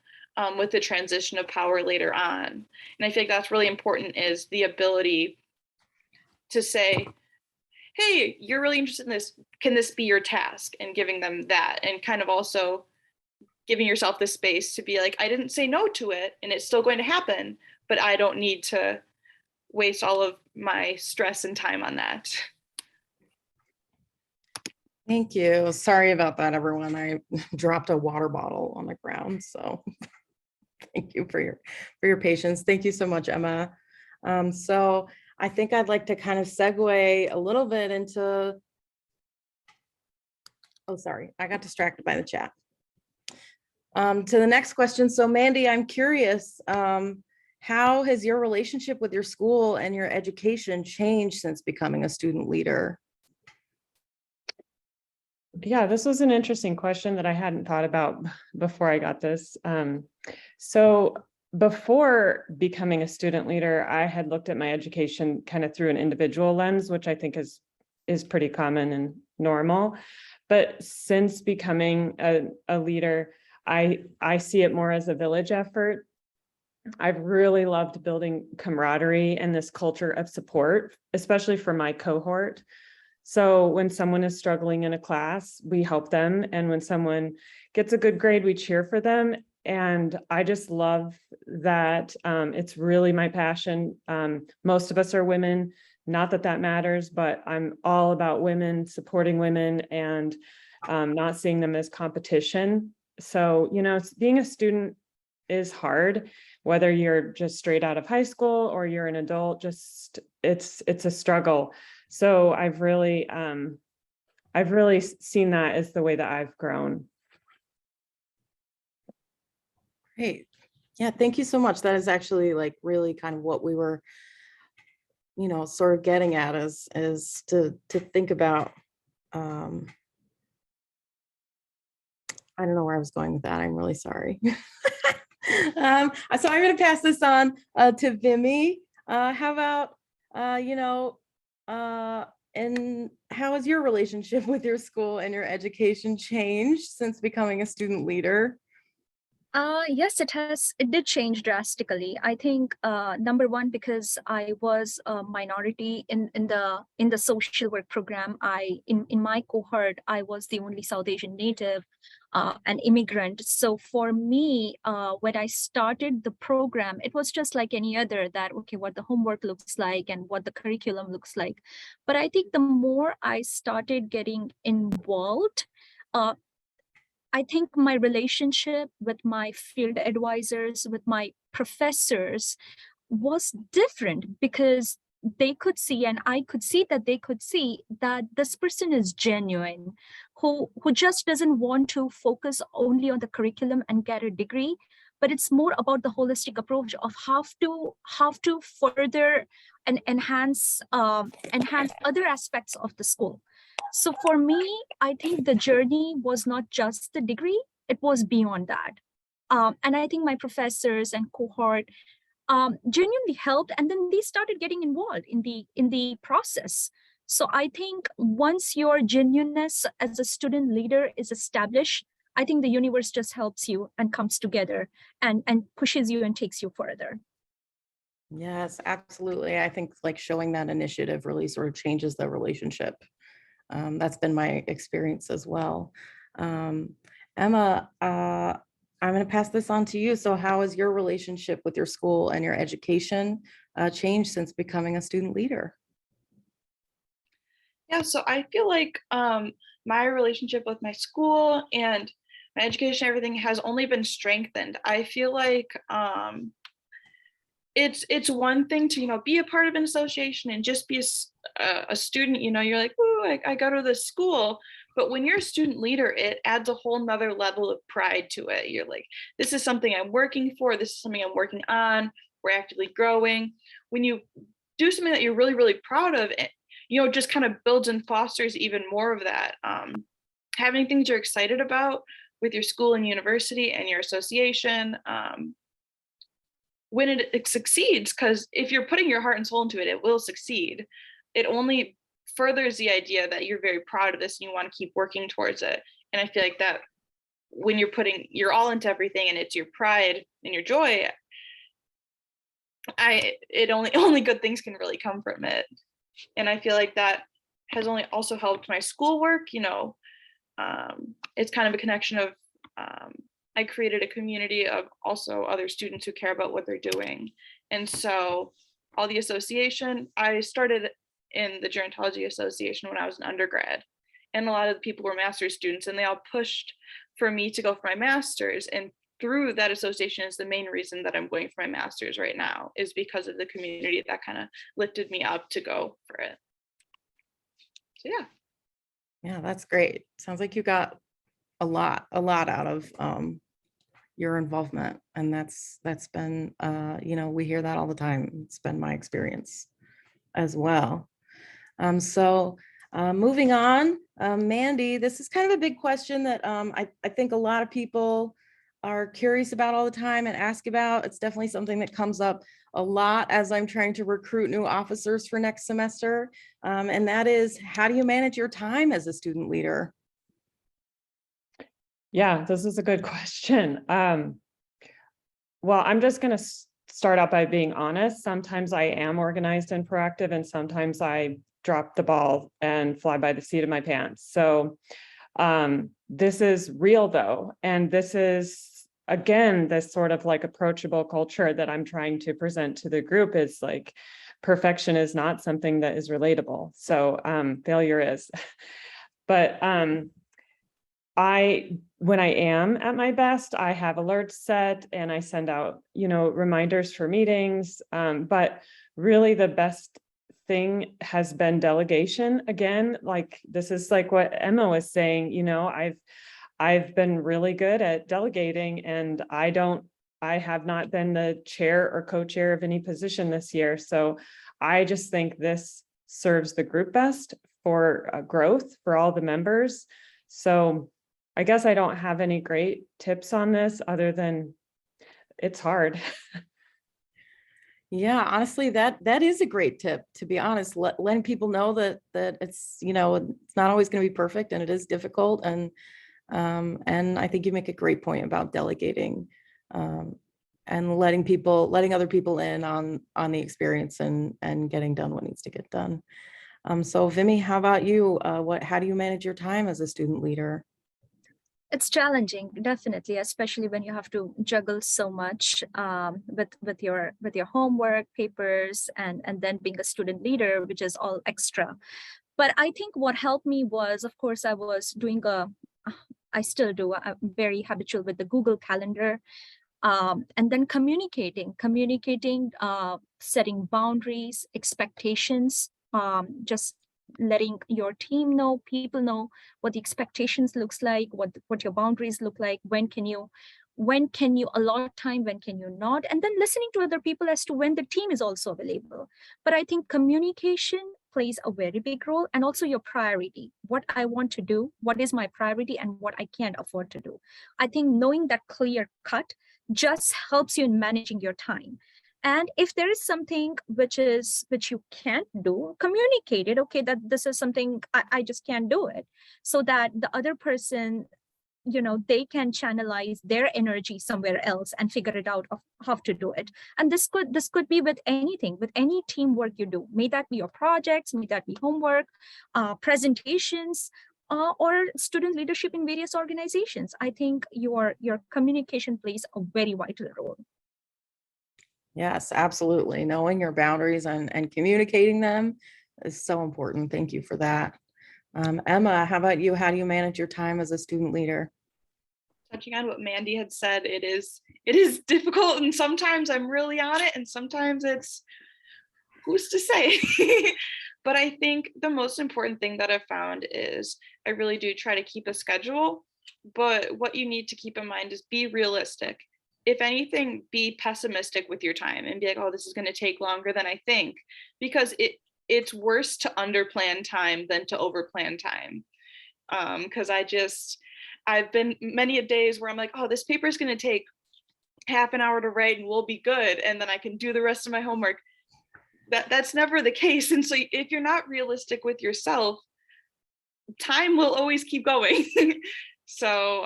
[SPEAKER 5] with the transition of power later on. And I feel like that's really important, is the ability to say, hey, you're really interested in this. Can this be your task? And giving them that, and kind of also giving yourself the space to be like, I didn't say no to it and it's still going to happen, but I don't need to waste all of my stress and time on that.
[SPEAKER 2] Thank you. Sorry about that, everyone. I dropped a water bottle on the ground, so thank you for your patience. Thank you so much, Emma. So I think I'd like to kind of segue a little bit into, oh, sorry, I got distracted by the chat. To the next question. So Mandi, I'm curious, how has your relationship with your school and your education changed since becoming a student leader?
[SPEAKER 3] Yeah, this was an interesting question that I hadn't thought about before I got this. So before becoming a student leader, I had looked at my education kind of through an individual lens, which I think is pretty common and normal. But since becoming a leader, I see it more as a village effort. I've really loved building camaraderie and this culture of support, especially for my cohort. So when someone is struggling in a class, we help them. And when someone gets a good grade, we cheer for them. And I just love that. It's really my passion. Most of us are women, not that that matters, but I'm all about women, supporting women, and not seeing them as competition. So, you know, being a student is hard, whether you're just straight out of high school or you're an adult, just it's a struggle. So I've really seen that as the way that I've grown.
[SPEAKER 2] Great. Yeah, thank you so much. That is actually like really kind of what we were, you know, sort of getting at is to think about, I don't know where I was going with that. I'm really sorry. So I'm going to pass this on to Vimmi. How about, you know, and how has your relationship with your school and your education changed since becoming a student leader?
[SPEAKER 4] Yes, it did change drastically. I think number one, because I was a minority in the social work program. In my cohort, I was the only South Asian native, an immigrant. So for me, when I started the program, it was just like any other, that okay, what the homework looks like and what the curriculum looks like. But I think the more I started getting involved, I think my relationship with my field advisors, with my professors was different because they could see, and I could see that they could see that this person is genuine, who just doesn't want to focus only on the curriculum and get a degree, but it's more about the holistic approach of how to further and enhance other aspects of the school. So for me, I think the journey was not just the degree, it was beyond that. And I think my professors and cohort genuinely helped, and then they started getting involved in the process. So I think once your genuineness as a student leader is established, I think the universe just helps you and comes together and pushes you and takes you further.
[SPEAKER 2] Yes, absolutely. I think like showing that initiative really sort of changes the relationship. That's been my experience as well. Emma, I'm going to pass this on to you. So how has your relationship with your school and your education changed since becoming a student leader?
[SPEAKER 5] Yeah, so I feel like my relationship with my school and my education, everything has only been strengthened. I feel like it's one thing to be a part of an association and just be a student. You're like, oh, I go to this school. But when you're a student leader, it adds a whole nother level of pride to it. You're like, this is something I'm working for. This is something I'm working on. We're actively growing. When you do something that you're really, really proud of, it just kind of builds and fosters even more of that. Having things you're excited about with your school and university and your association, when it succeeds, because if you're putting your heart and soul into it, it will succeed. It only furthers the idea that you're very proud of this and you want to keep working towards it. And I feel like that when you're putting your all into everything and it's your pride and your joy, only good things can really come from it. And I feel like that has only also helped my schoolwork. It's kind of a connection of I created a community of also other students who care about what they're doing. And so all the association, I started in the Gerontology Association when I was an undergrad. And a lot of the people were master's students, and they all pushed for me to go for my master's. And through that association is the main reason that I'm going for my master's right now, is because of the community that kind of lifted me up to go for it. So yeah.
[SPEAKER 2] Yeah, that's great. Sounds like you got a lot out of your involvement, and that's been we hear that all the time. It's been my experience as well. So moving on, Mandi, this is kind of a big question that I think a lot of people are curious about all the time and ask about. It's definitely something that comes up a lot as I'm trying to recruit new officers for next semester. And that is, how do you manage your time as a student leader?
[SPEAKER 3] Yeah, this is a good question. Well, I'm just going to start out by being honest. Sometimes I am organized and proactive, and sometimes I drop the ball and fly by the seat of my pants. So this is real though. And this is, again, this sort of like approachable culture that I'm trying to present to the group is like, perfection is not something that is relatable. So failure is. But when I am at my best, I have alerts set and I send out, reminders for meetings. But really the best thing has been delegation. Again, like this is like what Emma was saying, I've been really good at delegating, and I have not been the chair or co-chair of any position this year. So I just think this serves the group best for growth for all the members. So I guess I don't have any great tips on this other than it's hard.
[SPEAKER 2] Yeah, honestly, that is a great tip, to be honest. Letting people know that it's, it's not always going to be perfect, and it is difficult. And I think you make a great point about delegating and letting other people in on the experience and getting done what needs to get done. So Vimmi, how about you? How do you manage your time as a student leader?
[SPEAKER 4] It's challenging, definitely, especially when you have to juggle so much with your homework, papers, and then being a student leader, which is all extra. But I think what helped me was, of course, I was doing I still do. I'm very habitual with the Google Calendar. And then communicating, setting boundaries, expectations, just letting your team know, people know what the expectations looks like, what your boundaries look like, when can you allot time, when can you not, and then listening to other people as to when the team is also available. But I think communication plays a very big role, and also your priority, what I want to do, what is my priority, and what I can't afford to do. I think knowing that clear cut just helps you in managing your time. And if there is something which you can't do, communicate it. Okay, that this is something I just can't do it, so that the other person, they can channelize their energy somewhere else and figure it out of how to do it. And this could be with anything, with any teamwork you do. May that be your projects, may that be homework, presentations, or student leadership in various organizations. I think your communication plays a very vital role.
[SPEAKER 2] Yes, absolutely. Knowing your boundaries and communicating them is so important. Thank you for that. Emma, how about you? How do you manage your time as a student leader?
[SPEAKER 5] Touching on what Mandi had said, it is difficult, and sometimes I'm really on it, and sometimes it's who's to say. But I think the most important thing that I've found is I really do try to keep a schedule, but what you need to keep in mind is be realistic. If anything, be pessimistic with your time and be like, oh, this is going to take longer than I think, because it's worse to underplan time than to overplan time. Because I've been many days where I'm like, oh, this paper is going to take half an hour to write and we'll be good, and then I can do the rest of my homework. That's never the case. And so if you're not realistic with yourself, time will always keep going. So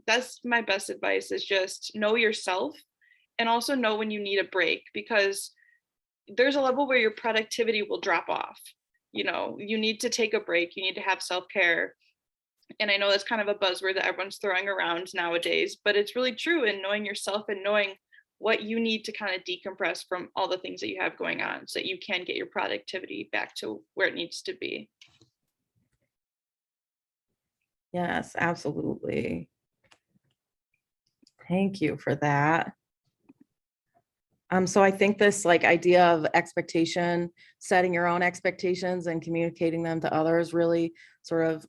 [SPEAKER 5] that's my best advice, is just know yourself, and also know when you need a break, because there's a level where your productivity will drop off. You need to take a break, you need to have self-care. And I know that's kind of a buzzword that everyone's throwing around nowadays, but it's really true. And knowing yourself and knowing what you need to kind of decompress from all the things that you have going on, so that you can get your productivity back to where it needs to be.
[SPEAKER 2] Yes, absolutely. Thank you for that. So I think this idea of expectation, setting your own expectations and communicating them to others really sort of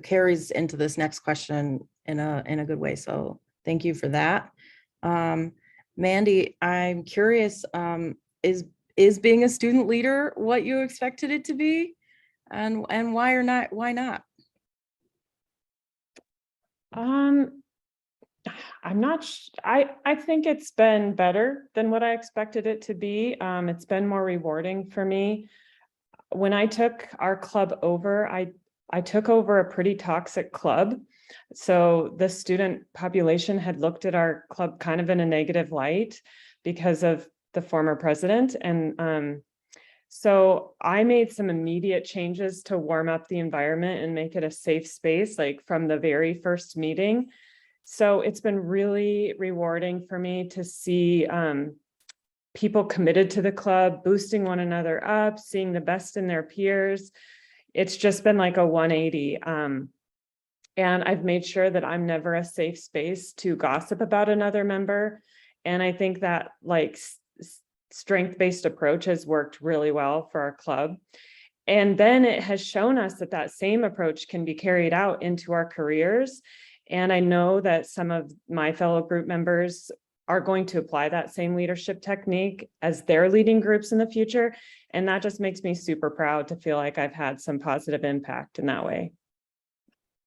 [SPEAKER 2] carries into this next question in a good way. So thank you for that. Mandi, I'm curious, is being a student leader what you expected it to be, and why not?
[SPEAKER 3] I'm not, I think it's been better than what I expected it to be. It's been more rewarding for me. When I took our club over, I took over a pretty toxic club. So the student population had looked at our club kind of in a negative light because of the former president. And so I made some immediate changes to warm up the environment and make it a safe space, from the very first meeting. So it's been really rewarding for me to see people committed to the club, boosting one another up, seeing the best in their peers. It's just been like a 180. And I've made sure that I'm never a safe space to gossip about another member. And I think that strength-based approach has worked really well for our club. And then it has shown us that that same approach can be carried out into our careers. And I know that some of my fellow group members are going to apply that same leadership technique as they're leading groups in the future. And that just makes me super proud to feel like I've had some positive impact in that way.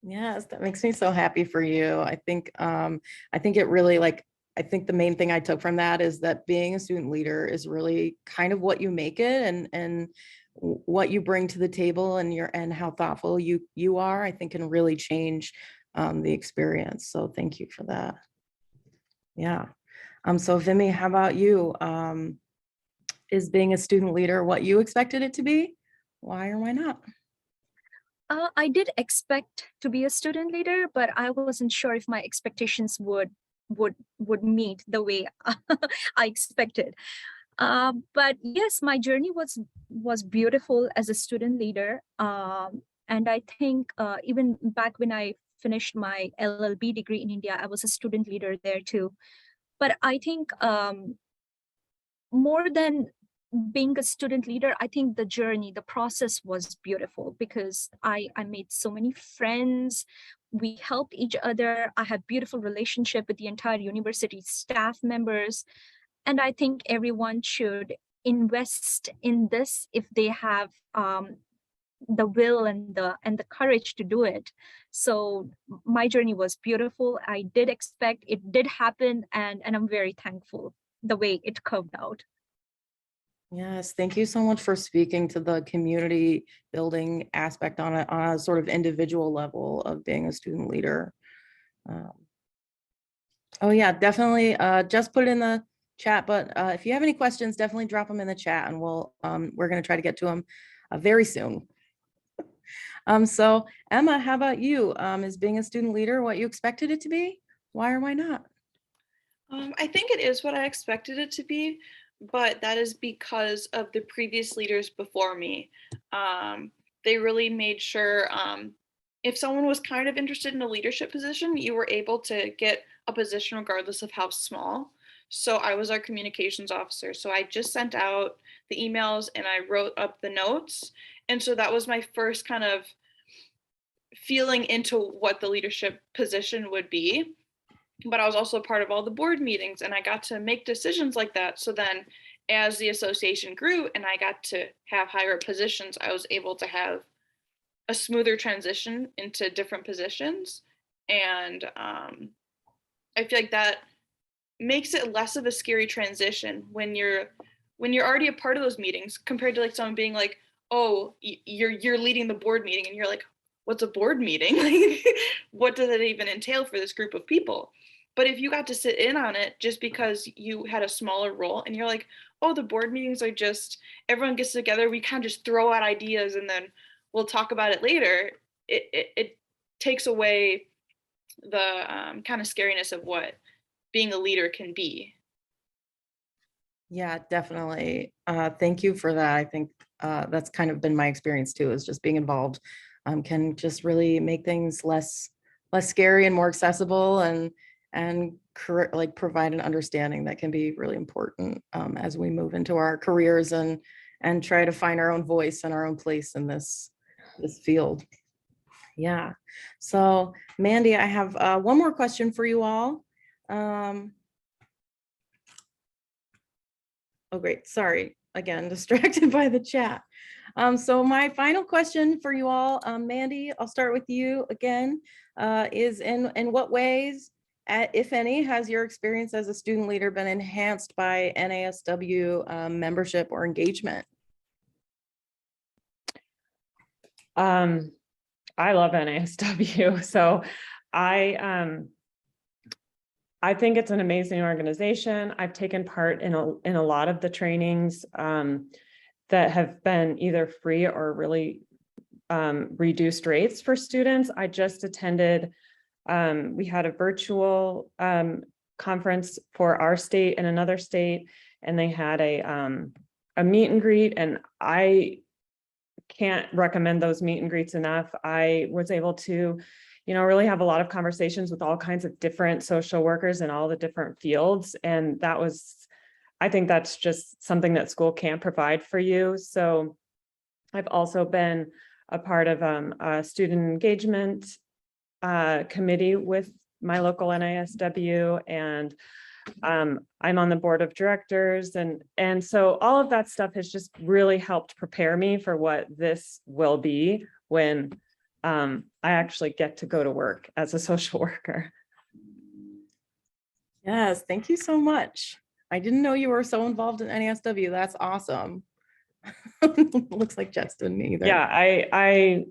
[SPEAKER 2] Yes, that makes me so happy for you. I think it really I think the main thing I took from that is that being a student leader is really kind of what you make it, and what you bring to the table, and how thoughtful you are, I think can really change the experience. So thank you for that. Yeah. So Vimmi, how about you? Is being a student leader what you expected it to be? Why or why not?
[SPEAKER 4] I did expect to be a student leader, but I wasn't sure if my expectations would meet the way I expected. But yes, my journey was beautiful as a student leader. And I think even back when I finished my LLB degree in India, I was a student leader there too. But I think more than being a student leader, I think the journey, the process was beautiful because I made so many friends. We helped each other. I had beautiful relationship with the entire university staff members. And I think everyone should invest in this if they have the will and the courage to do it. So my journey was beautiful. I did expect, it did happen, and I'm very thankful the way it curved out.
[SPEAKER 2] Yes, thank you so much for speaking to the community building aspect on a sort of individual level of being a student leader. Oh yeah, definitely. Just put it in the chat, but if you have any questions, definitely drop them in the chat, and we're going to try to get to them very soon. So Emma, how about you? Is being a student leader what you expected it to be? Why or why not?
[SPEAKER 5] I think it is what I expected it to be, but that is because of the previous leaders before me. They really made sure if someone was kind of interested in a leadership position, you were able to get a position regardless of how small. So I was our communications officer. So I just sent out the emails and I wrote up the notes. And so that was my first kind of feeling into what the leadership position would be. But I was also part of all the board meetings and I got to make decisions like that. So then as the association grew and I got to have higher positions, I was able to have a smoother transition into different positions. And I feel like that makes it less of a scary transition when you're already a part of those meetings compared to like someone being like, oh, you're leading the board meeting and you're like, what's a board meeting? Like, what does it even entail for this group of people? But if you got to sit in on it just because you had a smaller role and you're like, oh, the board meetings are just, everyone gets together, we kind of just throw out ideas and then we'll talk about it later. It takes away the kind of scariness of what being a leader can be.
[SPEAKER 2] Yeah, definitely. Thank you for that. I think that's kind of been my experience too, is just being involved can just really make things less scary and more accessible and like provide an understanding that can be really important as we move into our careers and try to find our own voice and our own place in this field. Yeah. So Mandi, I have one more question for you all. Oh, great. Sorry. Again, distracted by the chat. So my final question for you all, Mandi, I'll start with you again, is in what ways, if any, has your experience as a student leader been enhanced by NASW membership or engagement?
[SPEAKER 3] I love NASW. So I think it's an amazing organization. I've taken part in a lot of the trainings that have been either free or really reduced rates for students. I just attended, we had a virtual conference for our state and another state, and they had a meet and greet, and I can't recommend those meet and greets enough. I was able to, really have a lot of conversations with all kinds of different social workers in all the different fields. And I think that's just something that school can't provide for you. So I've also been a part of a student engagement committee with my local NASW, and I'm on the board of directors. And so all of that stuff has just really helped prepare me for what this will be when I actually get to go to work as a social worker.
[SPEAKER 2] Yes, thank you so much. I didn't know you were so involved in NASW. That's awesome. Looks like Jess didn't either.
[SPEAKER 3] Yeah,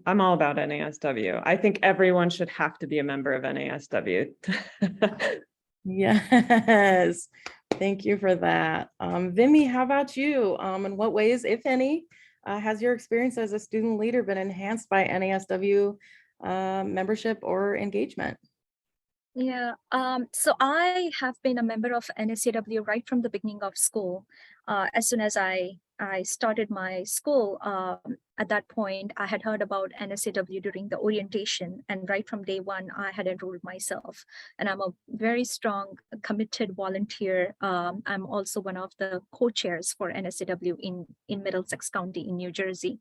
[SPEAKER 3] I'm all about NASW. I think everyone should have to be a member of NASW.
[SPEAKER 2] Yes, thank you for that. Vimmi, how about you? In what ways, if any, has your experience as a student leader been enhanced by NASW membership or engagement?
[SPEAKER 4] Yeah, so I have been a member of NASW right from the beginning of school. As soon as I I started my school, at that point, I had heard about NASW during the orientation. And right from day one, I had enrolled myself. And I'm a very strong, committed volunteer. I'm also one of the co-chairs for NASW in Middlesex County in New Jersey.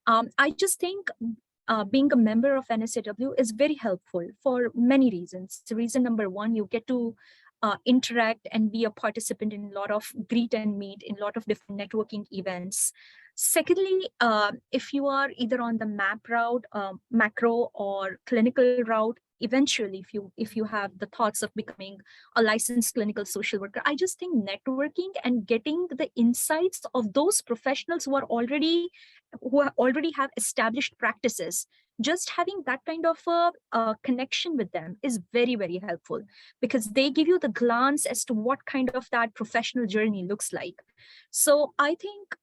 [SPEAKER 4] I just think being a member of NASW is very helpful for many reasons. So reason number one, you get to interact and be a participant in a lot of greet and meet in a lot of different networking events. Secondly, if you are either on the MAP route, macro or clinical route, eventually, if you have the thoughts of becoming a licensed clinical social worker, I just think networking and getting the insights of those professionals who already have established practices, just having that kind of a connection with them is very, very helpful, because they give you the glance as to what kind of that professional journey looks like. So I think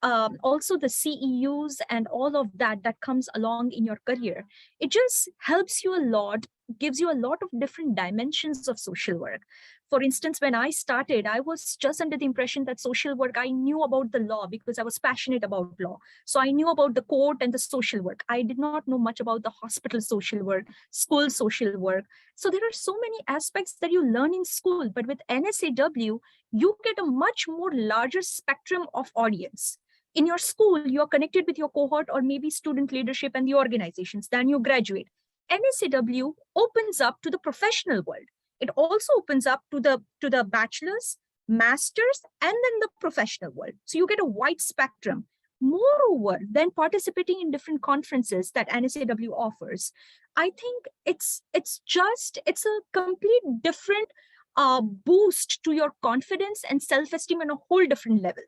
[SPEAKER 4] also the CEUs and all of that comes along in your career, it just helps you a lot, gives you a lot of different dimensions of social work. For instance, when I started, I was just under the impression that social work, I knew about the law because I was passionate about law. So I knew about the court and the social work. I did not know much about the hospital social work, school social work. So there are so many aspects that you learn in school, but with NASW, you get a much more larger spectrum of audience. In your school, you're connected with your cohort or maybe student leadership and the organizations. Then you graduate. NASW opens up to the professional world. It also opens up to the bachelor's, master's, and then the professional world. So you get a wide spectrum. Moreover, then participating in different conferences that NASW offers, I think it's a complete different boost to your confidence and self-esteem on a whole different level,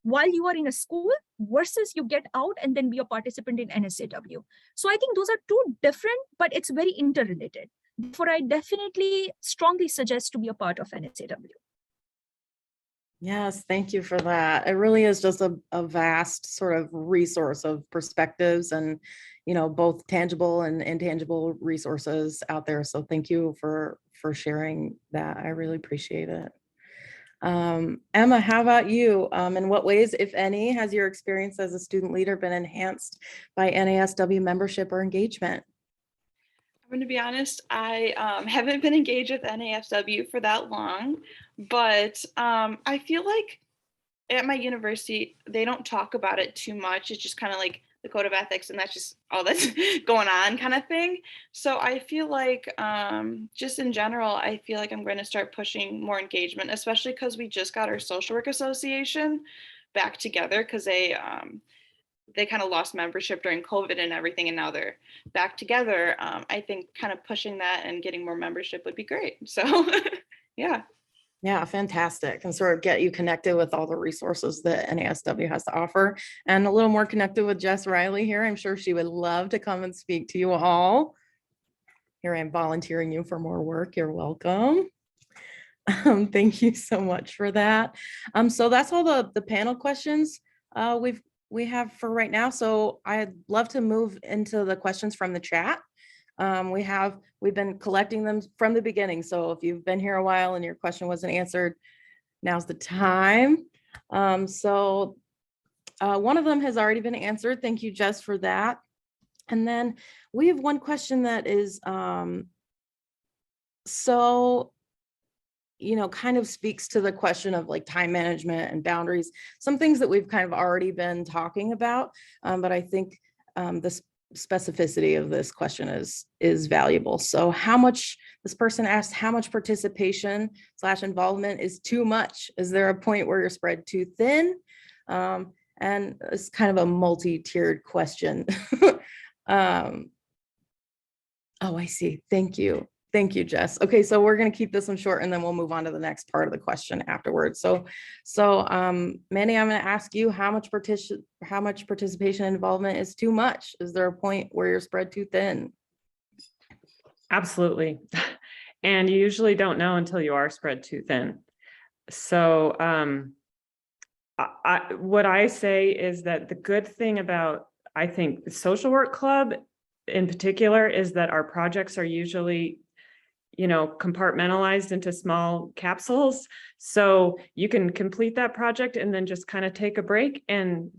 [SPEAKER 4] while you are in a school versus you get out and then be a participant in NASW. So I think those are two different, but it's very interrelated. Therefore, I definitely strongly suggest to be a part of NASW.
[SPEAKER 2] Yes, thank you for that. It really is just a vast sort of resource of perspectives and, both tangible and intangible resources out there. So thank you for sharing that. I really appreciate it. Emma, how about you? In what ways, if any, has your experience as a student leader been enhanced by NASW membership or engagement?
[SPEAKER 5] I'm going to be honest, I haven't been engaged with NASW for that long, but I feel like at my university, they don't talk about it too much. It's just kind of like the code of ethics, and that's just all that's going on kind of thing. So I feel like just in general, I feel like I'm going to start pushing more engagement, especially because we just got our social work association back together because they kind of lost membership during COVID and everything, and now they're back together. I think kind of pushing that and getting more membership would be great. So yeah.
[SPEAKER 2] Yeah, fantastic. And sort of get you connected with all the resources that NASW has to offer, and a little more connected with Jess Riley here. I'm sure she would love to come and speak to you all. Here I am volunteering you for more work. You're welcome. Thank you so much for that. So that's all the panel questions we have for right now. So I'd love to move into the questions from the chat. We've been collecting them from the beginning. So if you've been here a while and your question wasn't answered, now's the time. So one of them has already been answered. Thank you, Jess, for that. And then we have one question that is, kind of speaks to the question of like time management and boundaries, some things that we've kind of already been talking about. But I think this specificity of this question is valuable. So this person asked, how much participation / involvement is too much? Is there a point where you're spread too thin? And it's kind of a multi-tiered question. Oh, I see. Thank you. Thank you, Jess. Okay, so we're going to keep this one short and then we'll move on to the next part of the question afterwards. So Mandy, I'm going to ask you how much participation and involvement is too much? Is there a point where you're spread too thin?
[SPEAKER 3] Absolutely. And you usually don't know until you are spread too thin. So what I say is that the good thing about, I think, the social work club in particular is that our projects are usually compartmentalized into small capsules. So you can complete that project and then just kind of take a break and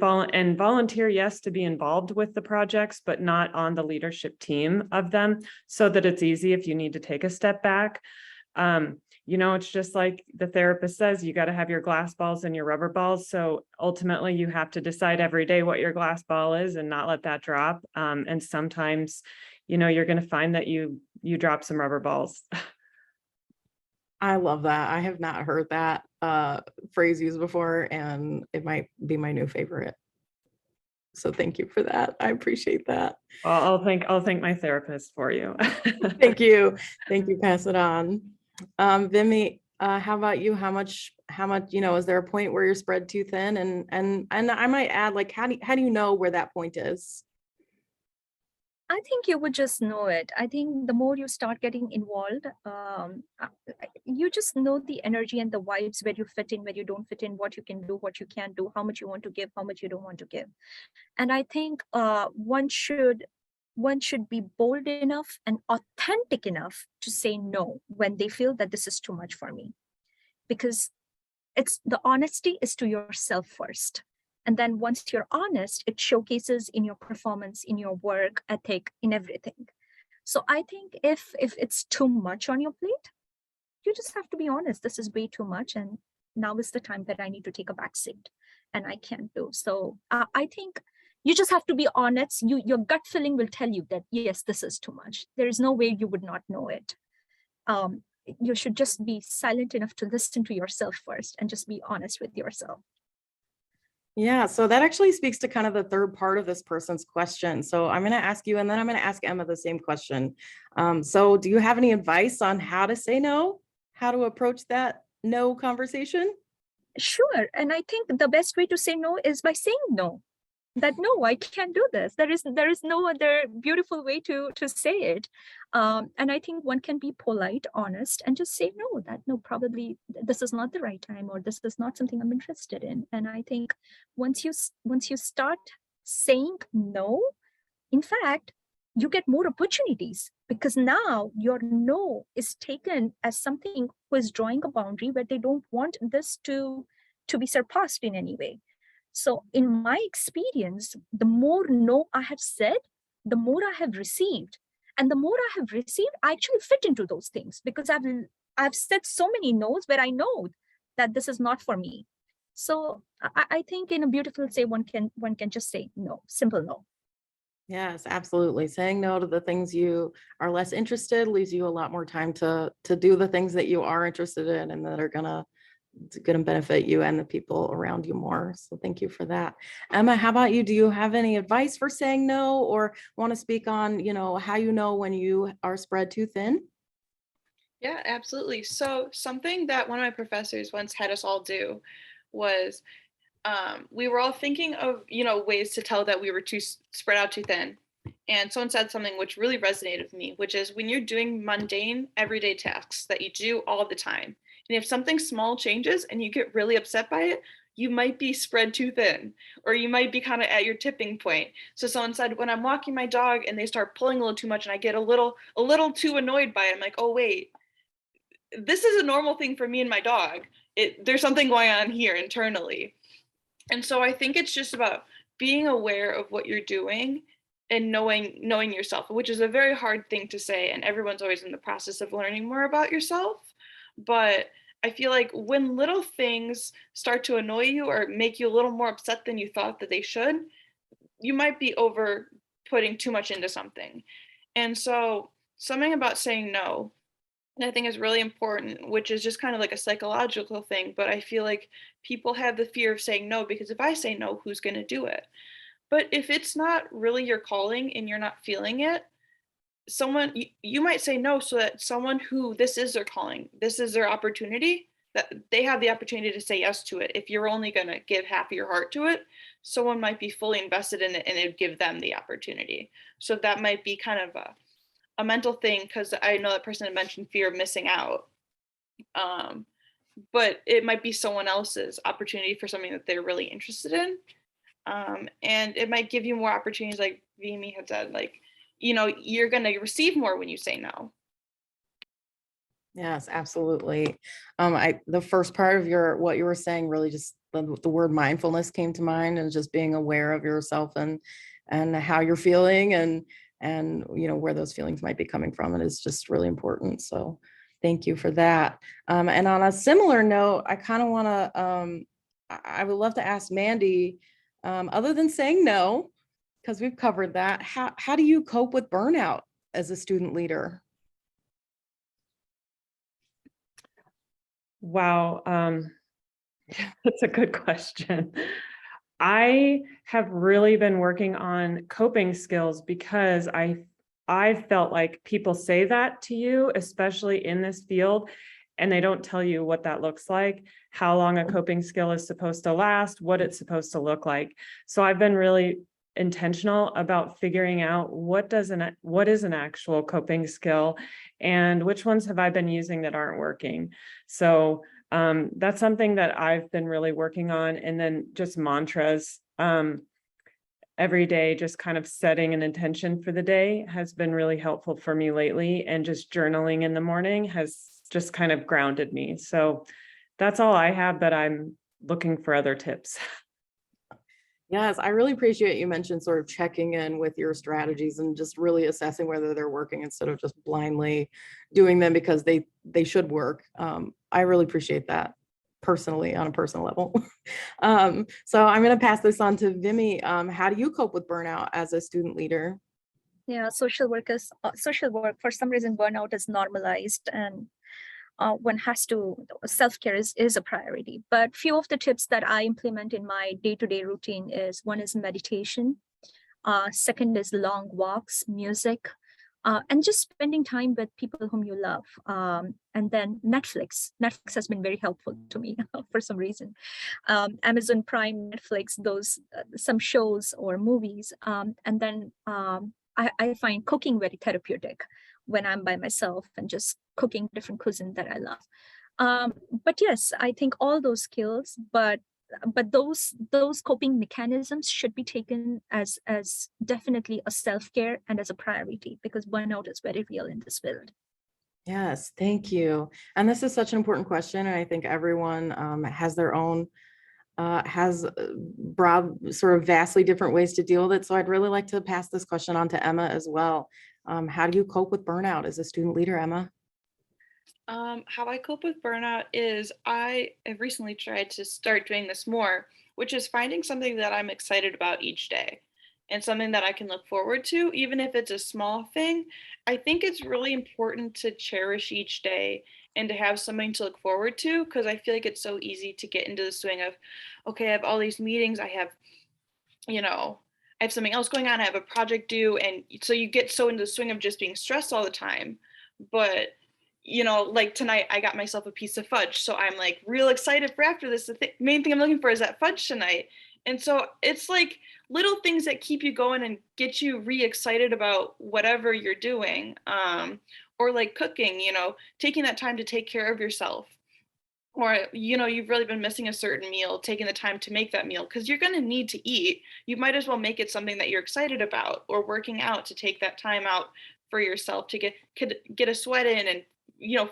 [SPEAKER 3] volunteer, yes, to be involved with the projects, but not on the leadership team of them, so that it's easy if you need to take a step back. It's just like the therapist says, you got to have your glass balls and your rubber balls. So ultimately you have to decide every day what your glass ball is and not let that drop. And sometimes, you're going to find that you drop some rubber balls.
[SPEAKER 2] I love that. I have not heard that phrase used before, and it might be my new favorite. So thank you for that. I appreciate that.
[SPEAKER 3] I'll thank my therapist for you.
[SPEAKER 2] Thank you. Thank you. Pass it on. Vimmi, how about you? How much, is there a point where you're spread too thin? And I might add, like, how do you know where that point is?
[SPEAKER 4] I think you would just know it. I think the more you start getting involved, you just know the energy and the vibes, where you fit in, where you don't fit in, what you can do, what you can't do, how much you want to give, how much you don't want to give. And I think one should be bold enough and authentic enough to say no when they feel that this is too much for me, because the honesty is to yourself first. And then once you're honest, it showcases in your performance, in your work ethic, in everything. So I think if it's too much on your plate, you just have to be honest. This is way too much, and now is the time that I need to take a back seat, and I can't do. So I think you just have to be honest. Your gut feeling will tell you that, yes, this is too much. There is no way you would not know it. You should just be silent enough to listen to yourself first and just be honest with yourself.
[SPEAKER 2] Yeah, so that actually speaks to kind of the third part of this person's question. So I'm going to ask you, and then I'm going to ask Emma the same question. So do you have any advice on how to say no, how to approach that no conversation?
[SPEAKER 4] Sure. And I think the best way to say no is by saying no. That no, I can't do this. There is no other beautiful way to say it. And I think one can be polite, honest, and just say no, that no, probably this is not the right time, or this is not something I'm interested in. And I think once you start saying no, in fact, you get more opportunities, because now your no is taken as something who is drawing a boundary where they don't want this to be surpassed in any way. So in my experience, the more no I have said, the more I have received. And the more I have received, I actually fit into those things, because I've said so many no's where I know that this is not for me. So I think in a beautiful way, one can just say no, simple no.
[SPEAKER 2] Yes, absolutely. Saying no to the things you are less interested leaves you a lot more time to do the things that you are interested in and that are gonna benefit you and the people around you more. So thank you for that. Emma, how about you? Do you have any advice for saying no, or want to speak on, how you know when you are spread too thin?
[SPEAKER 5] Yeah, absolutely. So something that one of my professors once had us all do was we were all thinking of, ways to tell that we were spread out too thin. And someone said something which really resonated with me, which is when you're doing mundane everyday tasks that you do all the time, and if something small changes and you get really upset by it, you might be spread too thin, or you might be kind of at your tipping point. So someone said, when I'm walking my dog and they start pulling a little too much and I get a little too annoyed by it, I'm like, oh wait, this is a normal thing for me and my dog. There's something going on here internally. And so I think it's just about being aware of what you're doing and knowing yourself, which is a very hard thing to say. And everyone's always in the process of learning more about yourself. But I feel like when little things start to annoy you or make you a little more upset than you thought that they should, you might be over putting too much into something. And so something about saying no, I think is really important, which is just kind of like a psychological thing. But I feel like people have the fear of saying no, because if I say no, who's going to do it? But if it's not really your calling and you're not feeling it, you might say no so that someone who this is their calling, this is their opportunity, that they have the opportunity to say yes to it. If you're only going to give half of your heart to it, someone might be fully invested in it and it would give them the opportunity. So that might be kind of a mental thing, because I know that person had mentioned fear of missing out. But it might be someone else's opportunity for something that they're really interested in. And it might give you more opportunities, like Vimmi had said, like, you're going to receive more when you say no.
[SPEAKER 2] Yes, absolutely. The first part of what you were saying really just the word mindfulness came to mind, and just being aware of yourself and how you're feeling and where those feelings might be coming from. And it's just really important. So thank you for that. And on a similar note, I kind of want to I would love to ask Mandi, other than saying no, because we've covered that, how do you cope with burnout as a student leader?
[SPEAKER 3] Wow, that's a good question. I have really been working on coping skills because I felt like people say that to you, especially in this field, and they don't tell you what that looks like, how long a coping skill is supposed to last, what it's supposed to look like. So I've been really intentional about figuring out what is an actual coping skill and which ones have I been using that aren't working. So that's something that I've been really working on. And then just mantras every day, just kind of setting an intention for the day has been really helpful for me lately. And just journaling in the morning has just kind of grounded me. So that's all I have, but I'm looking for other tips.
[SPEAKER 2] Yes, I really appreciate you mentioned sort of checking in with your strategies and just really assessing whether they're working instead of just blindly doing them because they should work. I really appreciate that personally on a personal level. So I'm going to pass this on to Vimmi. How do you cope with burnout as a student leader?
[SPEAKER 4] Yeah, social work, for some reason, burnout is normalized, and one has to, self-care is a priority. But few of the tips that I implement in my day-to-day routine is, one is meditation. Second is long walks, music, and just spending time with people whom you love. And then Netflix has been very helpful to me for some reason. Amazon Prime, Netflix, those some shows or movies. And then I find cooking very therapeutic when I'm by myself and just cooking different cuisine that I love. But yes, I think all those skills, but those coping mechanisms should be taken as definitely a self-care and as a priority, because burnout is very real in this field.
[SPEAKER 2] Yes, thank you. And this is such an important question. And I think everyone has their own, has broad, sort of vastly different ways to deal with it. So I'd really like to pass this question on to Emma as well. How do you cope with burnout as a student leader, Emma?
[SPEAKER 5] How I cope with burnout is I have recently tried to start doing this more, which is finding something that I'm excited about each day and something that I can look forward to, even if it's a small thing. I think it's really important to cherish each day and to have something to look forward to, because I feel like it's so easy to get into the swing of, okay, I have all these meetings, I have something else going on, I have a project due. And so you get so into the swing of just being stressed all the time. But like tonight, I got myself a piece of fudge. So I'm like real excited for after this. The main thing I'm looking for is that fudge tonight. And so it's like little things that keep you going and get you re-excited about whatever you're doing. Or like cooking, taking that time to take care of yourself. Or, you've really been missing a certain meal, taking the time to make that meal, because you're going to need to eat. You might as well make it something that you're excited about, or working out to take that time out for yourself to get a sweat in and,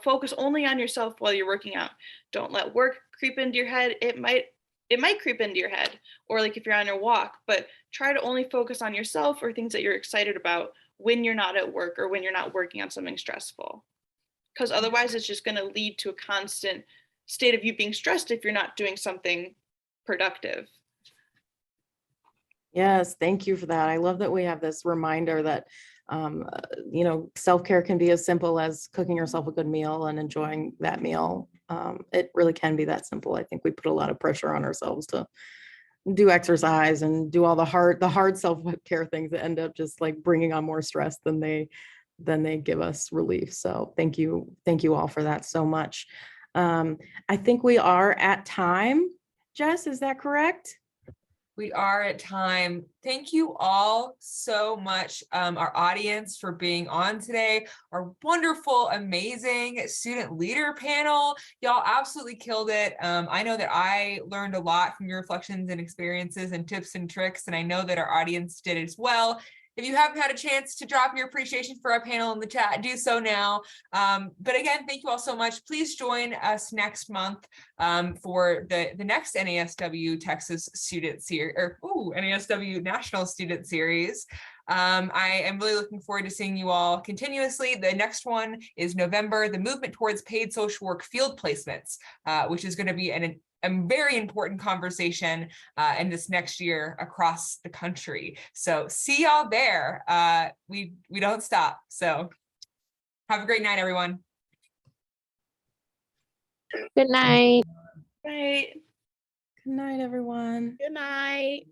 [SPEAKER 5] focus only on yourself while you're working out. Don't let work creep into your head. It might creep into your head, or like if you're on your walk, but try to only focus on yourself or things that you're excited about when you're not at work or when you're not working on something stressful. Because otherwise it's just going to lead to a constant state of you being stressed if you're not doing something productive.
[SPEAKER 2] Yes, thank you for that. I love that we have this reminder that, self-care can be as simple as cooking yourself a good meal and enjoying that meal. It really can be that simple. I think we put a lot of pressure on ourselves to do exercise and do all the hard self-care things that end up just like bringing on more stress than they give us relief. So thank you all for that so much. I think we are at time. Jess, is that correct?
[SPEAKER 1] We are at time. Thank you all so much, our audience, for being on today. Our wonderful, amazing student leader panel. Y'all absolutely killed it. I know that I learned a lot from your reflections and experiences and tips and tricks, and I know that our audience did as well. If you haven't had a chance to drop your appreciation for our panel in the chat, do so now. But again, thank you all so much. Please join us next month for the next NASW Texas Student Series, or NASW National Student Series. I am really looking forward to seeing you all continuously. The next one is November, the movement towards paid social work field placements, which is going to be a very important conversation in this next year across the country. So see y'all there. We don't stop. So have a great night, everyone.
[SPEAKER 6] Good night.
[SPEAKER 5] Right.
[SPEAKER 2] Good night, everyone.
[SPEAKER 6] Good night.